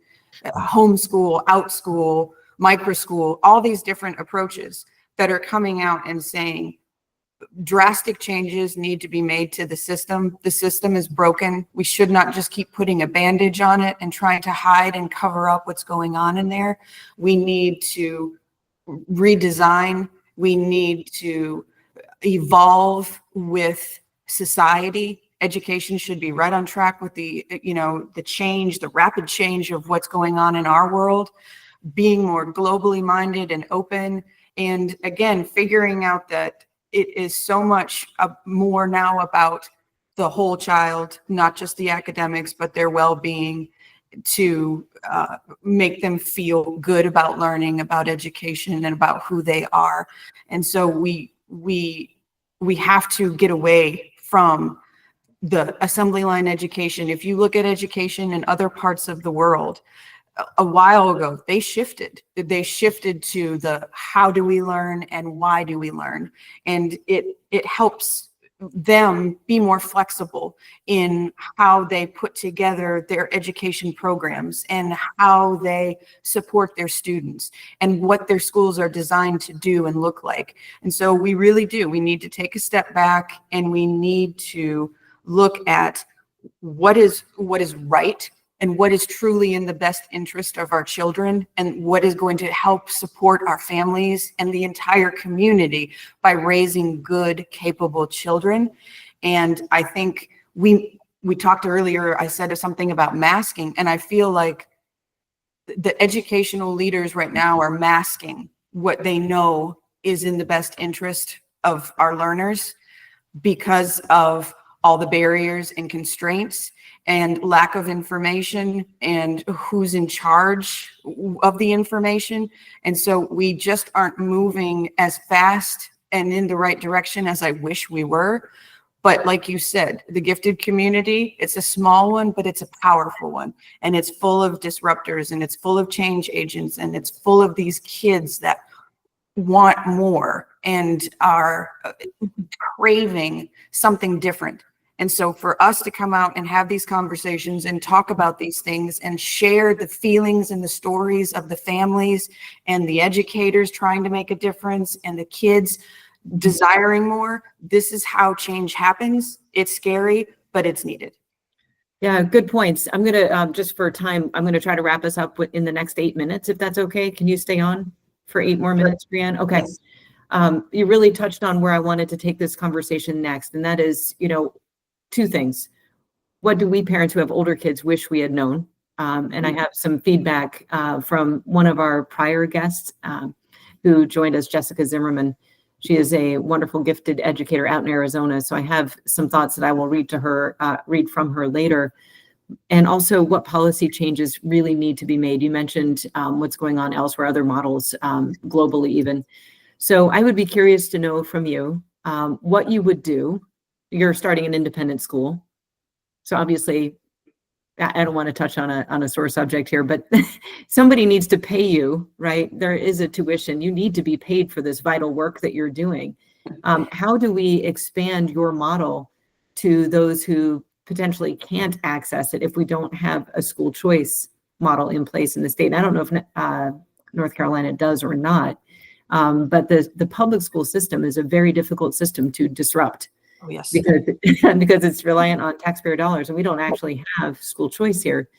homeschool, outschool, micro school, all these different approaches that are coming out and saying drastic changes need to be made to the system. The system is broken. We should not just keep putting a bandage on it and trying to hide and cover up what's going on in there. We need to redesign. We need to evolve with society. Education should be right on track with the change, the rapid change of what's going on in our world, being more globally minded and open. And again, figuring out that it is so much more now about the whole child, not just the academics, but their well-being, to make them feel good about learning, about education, and about who they are. And so we have to get away from the assembly line education. If you look at education in other parts of the world, a while ago, they shifted to the how do we learn and why do we learn? And it helps them be more flexible in how they put together their education programs and how they support their students and what their schools are designed to do and look like. And so we really do. We need to take a step back, and we need to look at what is right and what is truly in the best interest of our children, and what is going to help support our families and the entire community by raising good, capable children. And I think we talked earlier, I said something about masking, and I feel like the educational leaders right now are masking what they know is in the best interest of our learners because of all the barriers and constraints and lack of information and who's in charge of the information. And so we just aren't moving as fast and in the right direction as I wish we were. But like you said, the gifted community, it's a small one, but it's a powerful one. And it's full of disruptors, and it's full of change agents, and it's full of these kids that want more and are craving something different. And so for us to come out and have these conversations and talk about these things and share the feelings and the stories of the families and the educators trying to make a difference and the kids desiring more, this is how change happens. It's scary, but it's needed. Yeah, good points. I'm going to, just for time, I'm going to try to wrap us up in the next 8 minutes, if that's okay. Can you stay on for 8 more minutes, Brianne? Okay. Yes. You really touched on where I wanted to take this conversation next, and that is, 2 things. What do we parents who have older kids wish we had known? And I have some feedback from one of our prior guests who joined us, Jessica Zimmerman. She is a wonderful gifted educator out in Arizona. So I have some thoughts that I will read from her later. And also what policy changes really need to be made. You mentioned what's going on elsewhere, other models globally even. So I would be curious to know from you what you would do. You're starting an independent school. So obviously, I don't want to touch on a sore subject here, but somebody needs to pay you, right? There is a tuition. You need to be paid for this vital work that you're doing. How do we expand your model to those who potentially can't access it if we don't have a school choice model in place in the state? I don't know if North Carolina does or not, but the public school system is a very difficult system to disrupt. Oh, yes. Because it's reliant on taxpayer dollars, and we don't actually have school choice here.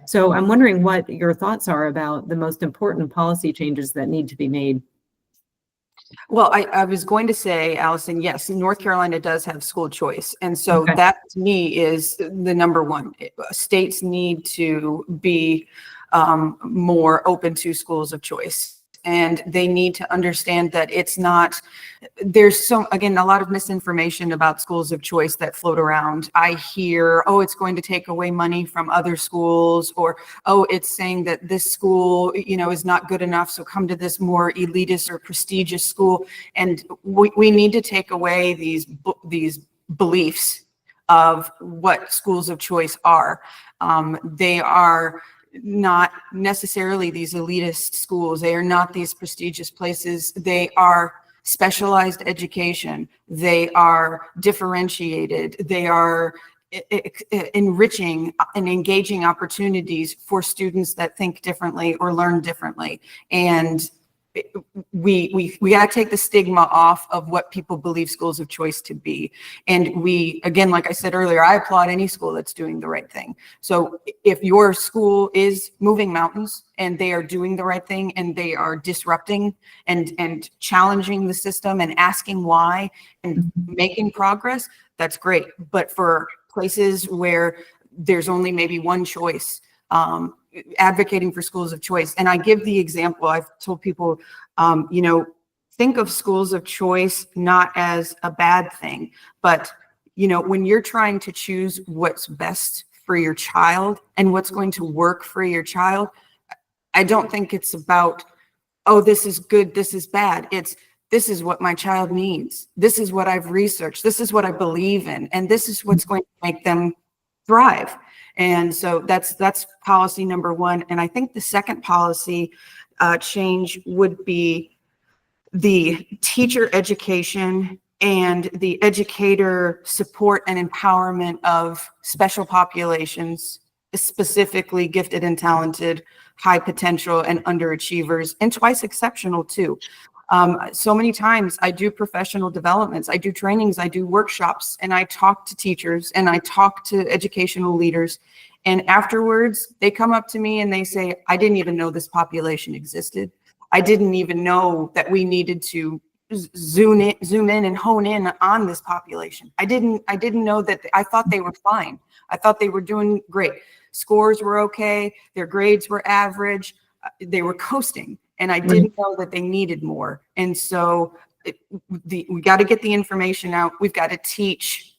So I'm wondering what your thoughts are about the most important policy changes that need to be made. Well, I was going to say, Allison, yes, North Carolina does have school choice. And so Okay. that to me is the number one. States need to be more open to schools of choice. And they need to understand that it's not, there's again, a lot of misinformation about schools of choice that float around. I hear, oh, it's going to take away money from other schools, or, oh, it's saying that this school, is not good enough, so come to this more elitist or prestigious school. And we need to take away these beliefs of what schools of choice are. They are not necessarily these elitist schools. They are not these prestigious places. They are specialized education. They are differentiated. They are enriching and engaging opportunities for students that think differently or learn differently. And we got to take the stigma off of what people believe schools of choice to be. And again, like I said earlier, I applaud any school that's doing the right thing. So if your school is moving mountains and they are doing the right thing and they are disrupting and challenging the system and asking why and making progress, that's great. But for places where there's only maybe one choice, advocating for schools of choice. And I give the example, I've told people, think of schools of choice not as a bad thing, but, when you're trying to choose what's best for your child and what's going to work for your child, I don't think it's about, oh, this is good, this is bad. This is what my child needs. This is what I've researched. This is what I believe in. And this is what's going to make them thrive. And so that's policy number one. And I think the second policy change would be the teacher education and the educator support and empowerment of special populations, specifically gifted and talented, high potential and underachievers, and twice exceptional too. So many times I do professional developments, I do trainings, I do workshops, and I talk to teachers and I talk to educational leaders. And afterwards, they come up to me and they say, I didn't even know this population existed. I didn't even know that we needed to zoom in and hone in on this population. I didn't know that. I thought they were fine. I thought they were doing great. Scores were okay. Their grades were average. They were coasting. And I didn't know that they needed more. And so we got to get the information out. We've got to teach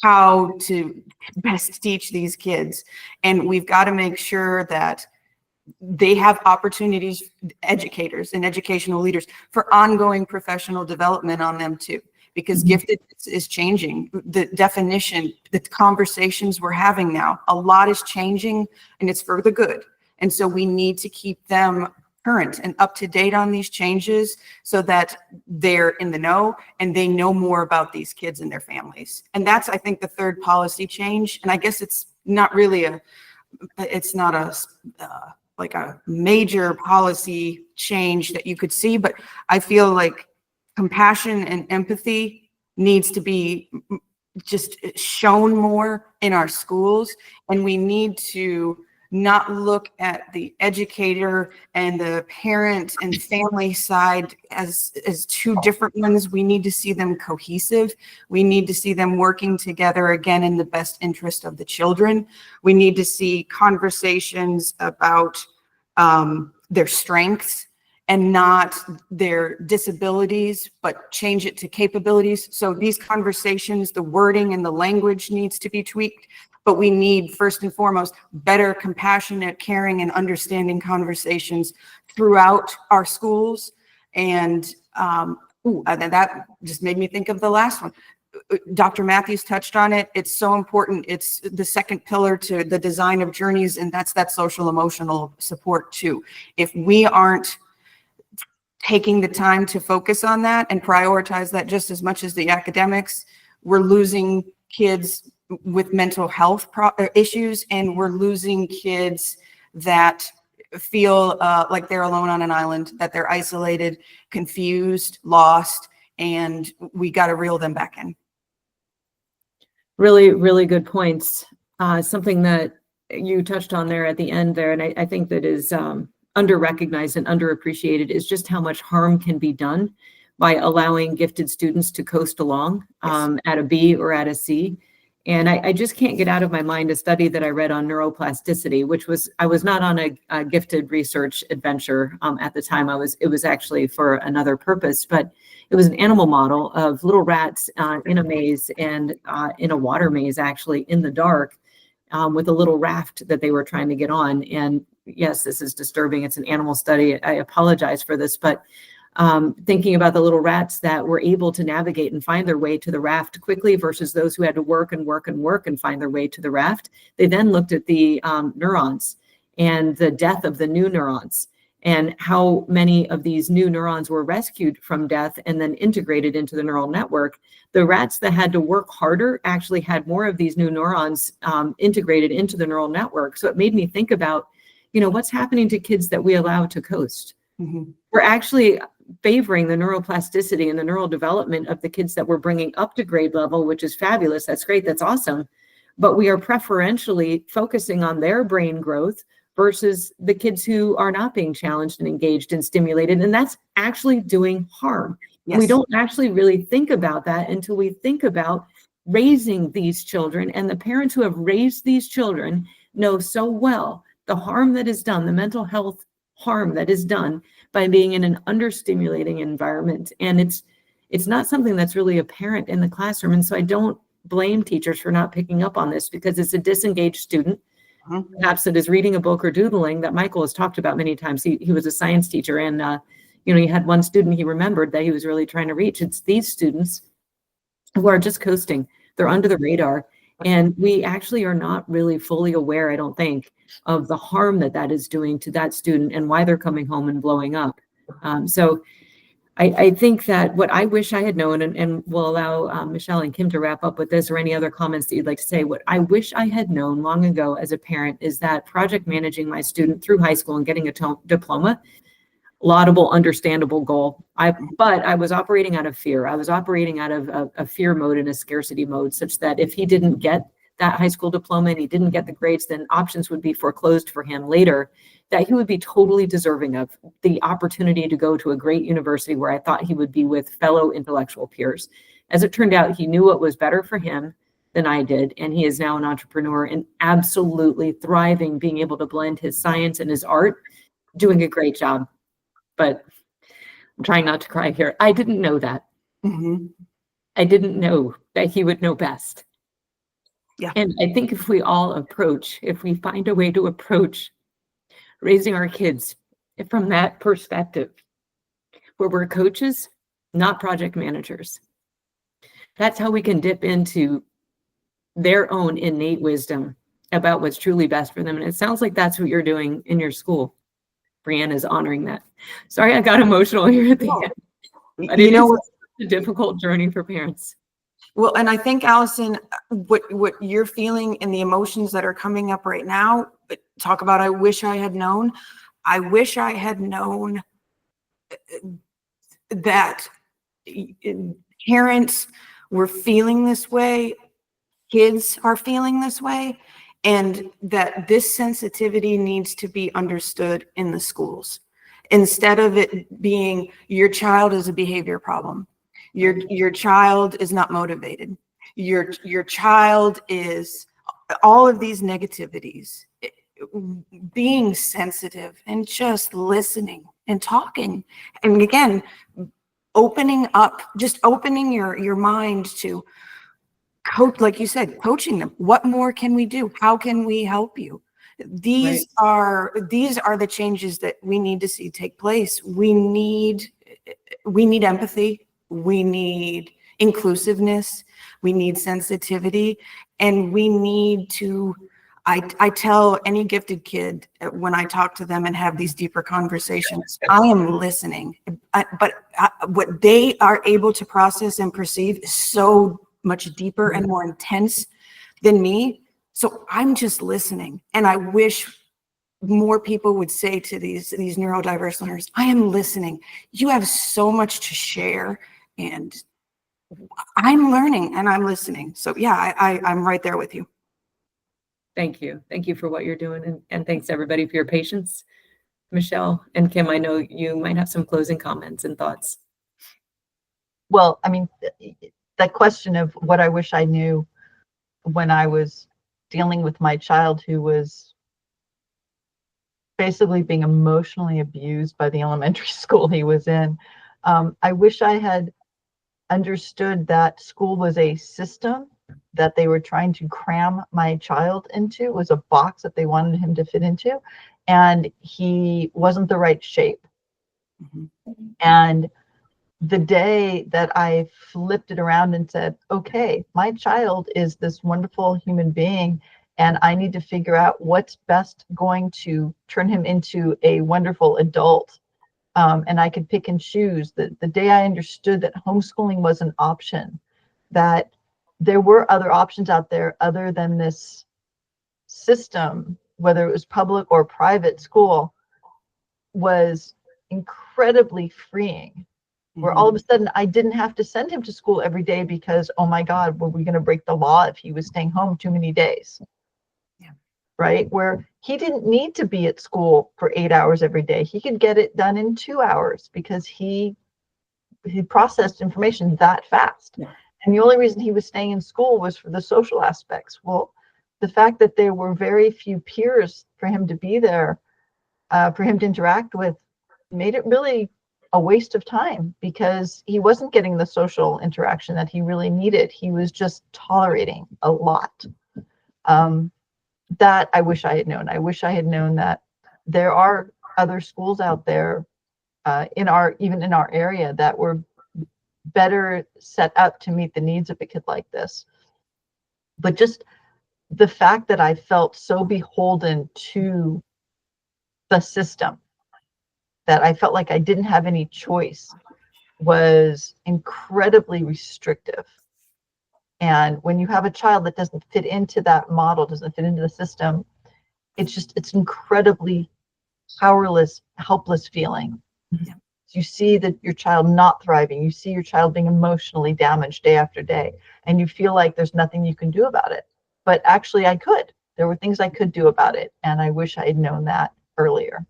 how to best teach these kids. And we've got to make sure that they have opportunities, educators and educational leaders, for ongoing professional development on them too. Because gifted is changing. The definition, the conversations we're having now, a lot is changing and it's for the good. And so we need to keep them current and up to date on these changes so that they're in the know and they know more about these kids and their families. And that's, I think, the third policy change. And I guess it's not really like a major policy change that you could see, but I feel like compassion and empathy needs to be just shown more in our schools. And we need to not look at the educator and the parent and family side as two different ones. We need to see them cohesive. We need to see them working together, again, in the best interest of the children. We need to see conversations about their strengths and not their disabilities, but change it to capabilities. So these conversations, the wording and the language needs to be tweaked, but we need, first and foremost, better, compassionate, caring, and understanding conversations throughout our schools. And that just made me think of the last one. Dr. Matthews touched on it. It's so important. It's the second pillar to the design of journeys, and that's that social emotional support too. If we aren't taking the time to focus on that and prioritize that just as much as the academics, we're losing kids with mental health issues, and we're losing kids that feel like they're alone on an island, that they're isolated, confused, lost, and we got to reel them back in. Really, really good points. Something that you touched on there at the end there, and I think that is under-recognized and underappreciated, is just how much harm can be done by allowing gifted students to coast along at a B or at a C. And I just can't get out of my mind a study that I read on neuroplasticity, which was, I was not on a gifted research adventure at the time. It was actually for another purpose, but it was an animal model of little rats in a maze and in a water maze, actually in the dark, with a little raft that they were trying to get on. And yes, this is disturbing. It's an animal study. I apologize for this, but thinking about the little rats that were able to navigate and find their way to the raft quickly versus those who had to work and work and work and find their way to the raft. They then looked at the neurons and the death of the new neurons and how many of these new neurons were rescued from death and then integrated into the neural network. The rats that had to work harder actually had more of these new neurons integrated into the neural network. So it made me think about, what's happening to kids that we allow to coast. Mm-hmm. We're actually favoring the neuroplasticity and the neural development of the kids that we're bringing up to grade level, which is fabulous. That's great. That's awesome. But we are preferentially focusing on their brain growth versus the kids who are not being challenged and engaged and stimulated. And that's actually doing harm. Yes. We don't actually really think about that until we think about raising these children. And the parents who have raised these children know so well the harm that is done, the mental health harm that is done by being in an understimulating environment. And it's not something that's really apparent in the classroom. And so I don't blame teachers for not picking up on this, because it's a disengaged student, perhaps that is reading a book or doodling that Michael has talked about many times. He was a science teacher, and he had one student he remembered that he was really trying to reach. It's these students who are just coasting. They're under the radar. And we actually are not really fully aware, I don't think, of the harm that is doing to that student and why they're coming home and blowing up. So I think that what I wish I had known, and we'll allow Michelle and Kim to wrap up with this or any other comments that you'd like to say, what I wish I had known long ago as a parent is that project managing my student through high school and getting a diploma, laudable, understandable goal. But I was operating out of fear. I was operating out of a fear mode and a scarcity mode, such that if he didn't get that high school diploma and he didn't get the grades, then options would be foreclosed for him later, that he would be totally deserving of the opportunity to go to a great university where I thought he would be with fellow intellectual peers. As it turned out, he knew what was better for him than I did, and he is now an entrepreneur and absolutely thriving, being able to blend his science and his art, doing a great job. But I'm trying not to cry here. I didn't know that. Mm-hmm. I didn't know that he would know best. Yeah. And I think if we find a way to approach raising our kids from that perspective, where we're coaches, not project managers, that's how we can dip into their own innate wisdom about what's truly best for them. And it sounds like that's what you're doing in your school. Brianna is honoring that. Sorry, I got emotional here at the end. But it is a difficult journey for parents. Well, and I think, Allison, what you're feeling and the emotions that are coming up right now, talk about, I wish I had known. I wish I had known that parents were feeling this way, kids are feeling this way, and that this sensitivity needs to be understood in the schools. Instead of it being your child is a behavior problem. Your child is not motivated. Your child is all of these negativities. Being sensitive and just listening and talking. And again, opening up, just opening your mind to coach, like you said, coaching them. What more can we do? How can we help you? These are the changes that we need to see take place. We need empathy. We need inclusiveness. We need sensitivity, and we need to, I tell any gifted kid when I talk to them and have these deeper conversations, I am listening, but what they are able to process and perceive is so much deeper and more intense than me. So I'm just listening. And I wish more people would say to these neurodiverse learners, I am listening. You have so much to share, and I'm learning and I'm listening. So yeah, I'm right there with you. Thank you. Thank you for what you're doing. And thanks everybody for your patience. Michelle and Kim, I know you might have some closing comments and thoughts. Well, I mean, that question of what I wish I knew when I was dealing with my child who was basically being emotionally abused by the elementary school he was in. I wish I had understood that school was a system that they were trying to cram my child into. It was a box that they wanted him to fit into, and he wasn't the right shape. Mm-hmm. And the day that I flipped it around and said, okay, my child is this wonderful human being, and I need to figure out what's best going to turn him into a wonderful adult. And I could pick and choose. The day I understood that homeschooling was an option, that there were other options out there other than this system, whether it was public or private school, was incredibly freeing. Where all of a sudden I didn't have to send him to school every day because, oh my God, were we going to break the law if he was staying home too many days? Yeah. Right? Where he didn't need to be at school for 8 hours every day. He could get it done in 2 hours because he processed information that fast. Yeah. And the only reason he was staying in school was for the social aspects. Well, the fact that there were very few peers for him to be there, for him to interact with, made it really a waste of time because he wasn't getting the social interaction that he really needed. He was just tolerating a lot. That I wish I had known. I wish I had known that there are other schools out there even in our area that were better set up to meet the needs of a kid like this. But just the fact that I felt so beholden to the system that I felt like I didn't have any choice was incredibly restrictive. And when you have a child that doesn't fit into that model, doesn't fit into the system, it's incredibly powerless, helpless feeling. Yeah. You see that your child not thriving, you see your child being emotionally damaged day after day, and you feel like there's nothing you can do about it. But actually I could. There were things I could do about it. And I wish I had known that earlier.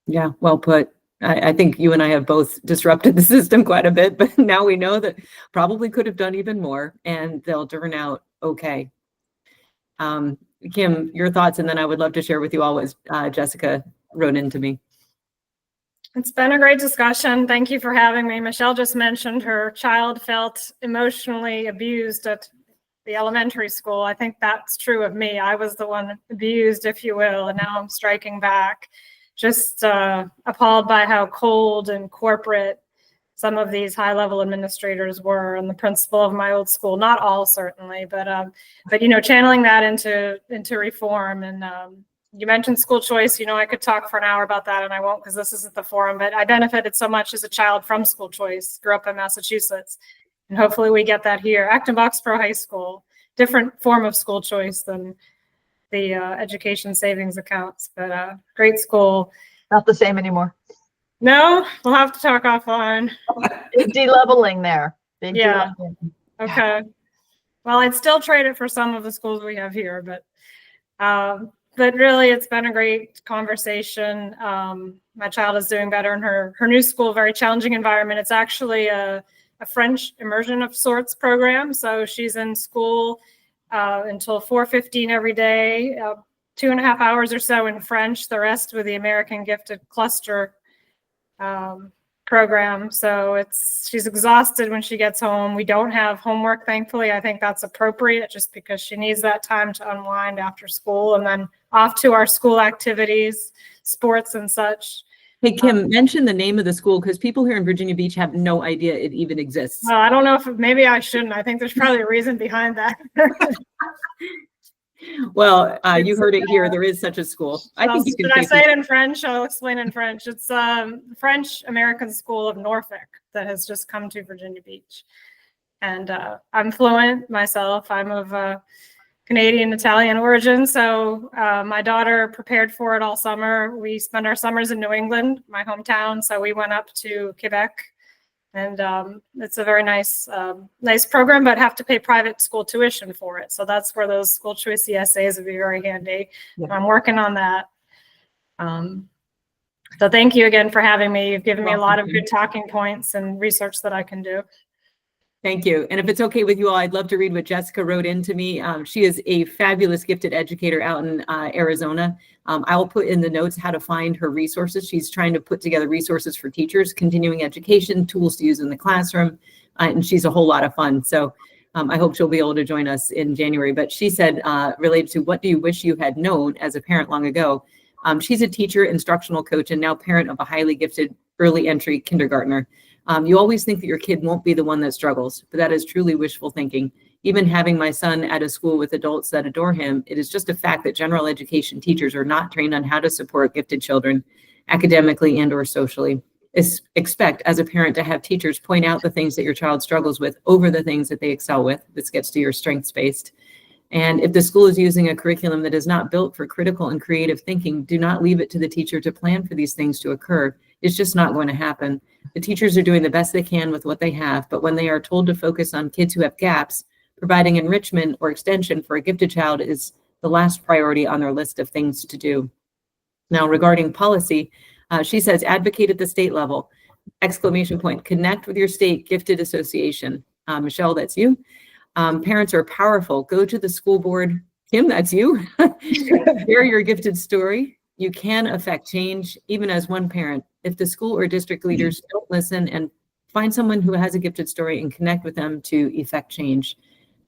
Yeah, well put. I think you and I have both disrupted the system quite a bit, but now we know that probably could have done even more, and they'll turn out okay. Kim, your thoughts, and then I would love to share with you all what Jessica wrote into me. It's been a great discussion. Thank you for having me. Michelle just mentioned her child felt emotionally abused at the elementary school. I think that's true of me. I was the one abused, if you will, and now I'm striking back. Just appalled by how cold and corporate some of these high-level administrators were, and the principal of my old school. Not all, certainly, but channeling that into reform. And you mentioned school choice. I could talk for an hour about that, and I won't because this isn't the forum. But I benefited so much as a child from school choice. Grew up in Massachusetts, and hopefully we get that here. Acton Boxborough High School, different form of school choice than the education savings accounts, but great school. Not the same anymore. No, we'll have to talk offline. It's de-leveling there. Big Yeah. de-leveling. Okay. Well, I'd still trade it for some of the schools we have here, but really it's been a great conversation. My child is doing better in her new school, very challenging environment. It's actually a French immersion of sorts program. So she's in school until 4:15 every day, 2.5 hours or so in French, the rest with the American Gifted Cluster program. So she's exhausted when she gets home. We don't have homework, thankfully. I think that's appropriate just because she needs that time to unwind after school, and then off to our school activities, sports and such. Hey, Kim, mention the name of the school because people here in Virginia Beach have no idea it even exists. Well, I don't know if maybe I shouldn't. I think there's probably a reason behind that. Well, you heard it here. There is such a school. I think you can Did I say it in French? I'll explain in French. It's French American School of Norfolk that has just come to Virginia Beach. And I'm fluent myself. I'm of Canadian Italian origin. So my daughter prepared for it all summer. We spend our summers in New England, my hometown. So we went up to Quebec. And it's a very nice program, but have to pay private school tuition for it. So that's where those school choice ESAs would be very handy. Yeah. I'm working on that. So thank you again for having me. You've given me a lot of good talking points and research that I can do. Thank you. And if it's okay with you all, I'd love to read what Jessica wrote in to me. She is a fabulous gifted educator out in Arizona. I will put in the notes how to find her resources. She's trying to put together resources for teachers, continuing education, tools to use in the classroom, and she's a whole lot of fun. So I hope she'll be able to join us in January. But she said, related to what do you wish you had known as a parent long ago? She's a teacher, instructional coach, and now parent of a highly gifted early entry kindergartner. You always think that your kid won't be the one that struggles, but that is truly wishful thinking. Even having my son at a school with adults that adore him, it is just a fact that general education teachers are not trained on how to support gifted children academically and or socially. Expect as a parent to have teachers point out the things that your child struggles with over the things that they excel with. This gets to your strengths-based. And if the school is using a curriculum that is not built for critical and creative thinking, do not leave it to the teacher to plan for these things to occur. It's just not going to happen. The teachers are doing the best they can with what they have, but when they are told to focus on kids who have gaps, providing enrichment or extension for a gifted child is the last priority on their list of things to do. Now, regarding policy, she says, advocate at the state level, ! Connect with your state gifted association. Michelle, that's you. Parents are powerful. Go to the school board. Kim, that's you. Share your gifted story. You can affect change, even as one parent. If the school or district leaders don't listen and find someone who has a gifted story and connect with them to effect change.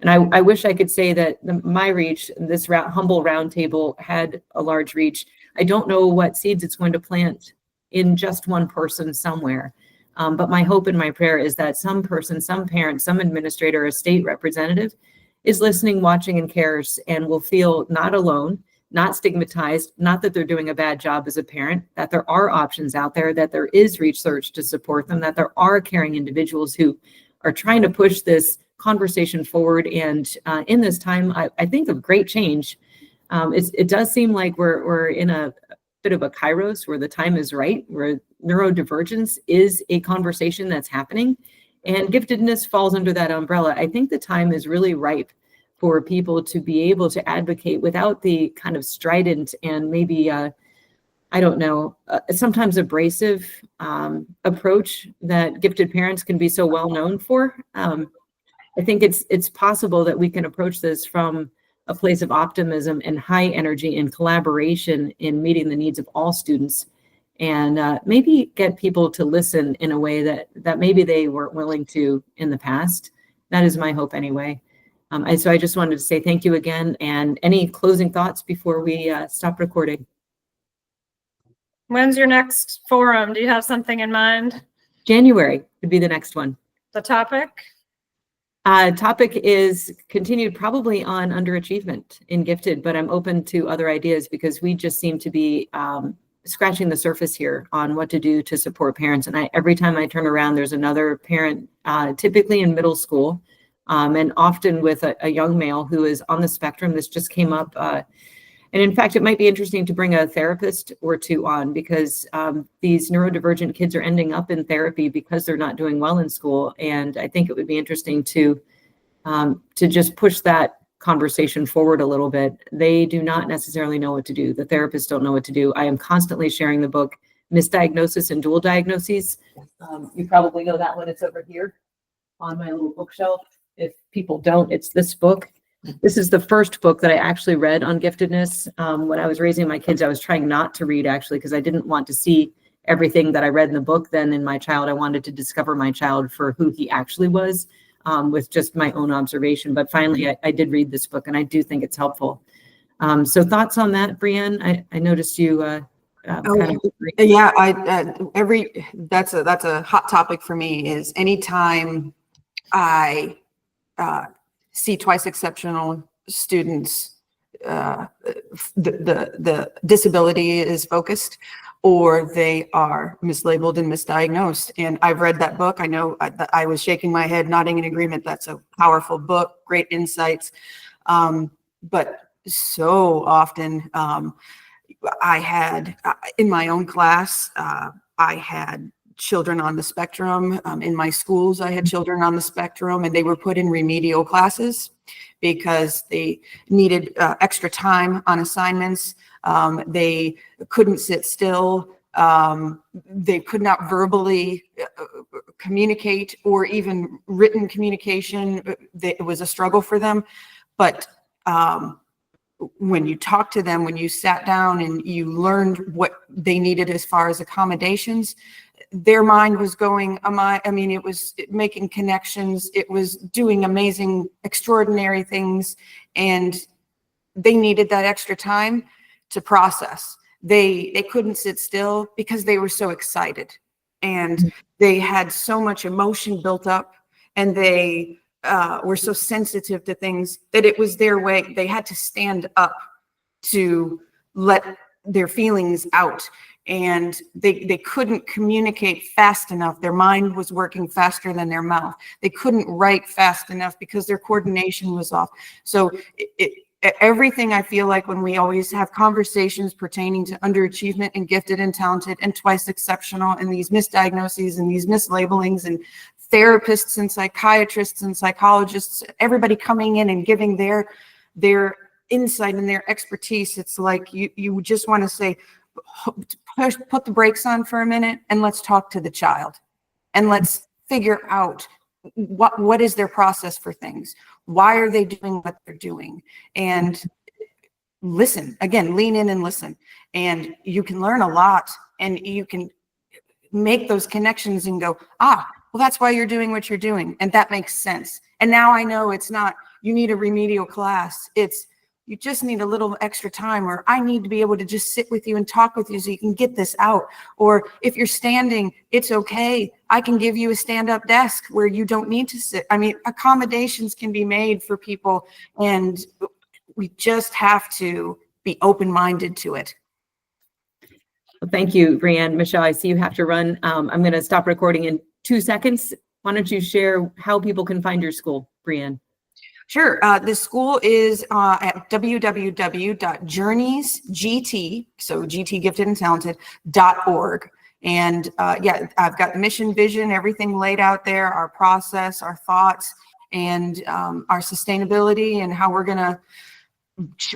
And I wish I could say that my reach, this humble roundtable had a large reach. I don't know what seeds it's going to plant in just one person somewhere. But my hope and my prayer is that some person, some parent, some administrator, a state representative is listening, watching, and cares and will feel not alone, not stigmatized, not that they're doing a bad job as a parent, that there are options out there, that there is research to support them, that there are caring individuals who are trying to push this conversation forward. And in this time, I think of great change. It does seem like we're in a bit of a kairos where the time is right, where neurodivergence is a conversation that's happening and giftedness falls under that umbrella. I think the time is really ripe for people to be able to advocate without the kind of strident and maybe, I don't know, sometimes abrasive approach that gifted parents can be so well known for. I think it's possible that we can approach this from a place of optimism and high energy and collaboration in meeting the needs of all students, and maybe get people to listen in a way that maybe they weren't willing to in the past. That is my hope anyway. So I just wanted to say thank you again, and any closing thoughts before we stop recording? When's your next forum? Do you have something in mind? January would be the next one. The topic? Topic is continued probably on underachievement in gifted, but I'm open to other ideas because we just seem to be scratching the surface here on what to do to support parents. And every time I turn around, there's another parent, typically in middle school, and often with a young male who is on the spectrum. This just came up. And in fact, it might be interesting to bring a therapist or two on because these neurodivergent kids are ending up in therapy because they're not doing well in school. And I think it would be interesting to just push that conversation forward a little bit. They do not necessarily know what to do. The therapists don't know what to do. I am constantly sharing the book, Misdiagnosis and Dual Diagnoses. You probably know that one. It's over here on my little bookshelf. If people don't, it's this book. This is the first book that I actually read on giftedness. When I was raising my kids, I was trying not to read actually because I didn't want to see everything that I read in the book. Then in my child, I wanted to discover my child for who he actually was with just my own observation. But finally, I did read this book and I do think it's helpful. So thoughts on that, Brianne? I noticed you kind of agree. Yeah, that's a hot topic for me. Is anytime I see twice exceptional students, the disability is focused, or they are mislabeled and misdiagnosed. And I've read that book. I know I was shaking my head, nodding in agreement. That's a powerful book, great insights. But so often, I had in my own class, I had children on the spectrum. In my schools, I had children on the spectrum, and they were put in remedial classes because they needed extra time on assignments. They couldn't sit still. They could not verbally communicate, or even written communication. It was a struggle for them. But when you talked to them, when you sat down and you learned what they needed as far as accommodations, their mind was going, it was making connections. It was doing amazing, extraordinary things. And they needed that extra time to process. They couldn't sit still because they were so excited. And they had so much emotion built up, and they were so sensitive to things that it was their way. They had to stand up to let their feelings out, and they couldn't communicate fast enough. Their mind was working faster than their mouth. They couldn't write fast enough because their coordination was off. So everything, I feel like, when we always have conversations pertaining to underachievement and gifted and talented and twice exceptional and these misdiagnoses and these mislabelings, and therapists and psychiatrists and psychologists, everybody coming in and giving their insight and their expertise, it's like you just want to say, put the brakes on for a minute and let's talk to the child, and let's figure out what is their process for things. Why are they doing what they're doing? And listen, again, lean in and listen. And you can learn a lot, and you can make those connections and go, well, that's why you're doing what you're doing. And that makes sense. And now I know it's not, you need a remedial class. It's, you just need a little extra time, or I need to be able to just sit with you and talk with you so you can get this out. Or if you're standing, it's okay. I can give you a stand-up desk where you don't need to sit. Accommodations can be made for people, and we just have to be open-minded to it. Well, thank you, Brianne. Michelle, I see you have to run. I'm going to stop recording in 2 seconds. Why don't you share how people can find your school, Brianne? Sure. The school is at www.journeysgt, so GT Gifted and Talented.org. And I've got the mission, vision, everything laid out there, our process, our thoughts, and our sustainability, and how we're going to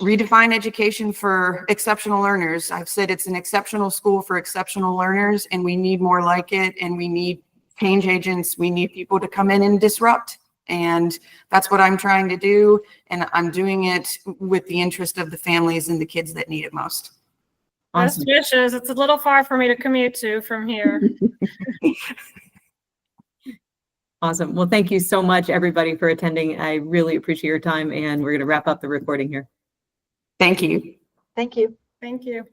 redefine education for exceptional learners. I've said it's an exceptional school for exceptional learners, and we need more like it, and we need change agents. We need people to come in and disrupt. And that's what I'm trying to do. And I'm doing it with the interest of the families and the kids that need it most. Awesome. Best wishes. It's a little far for me to commute to from here. Awesome. Well, thank you so much, everybody, for attending. I really appreciate your time, and we're going to wrap up the recording here. Thank you. Thank you. Thank you.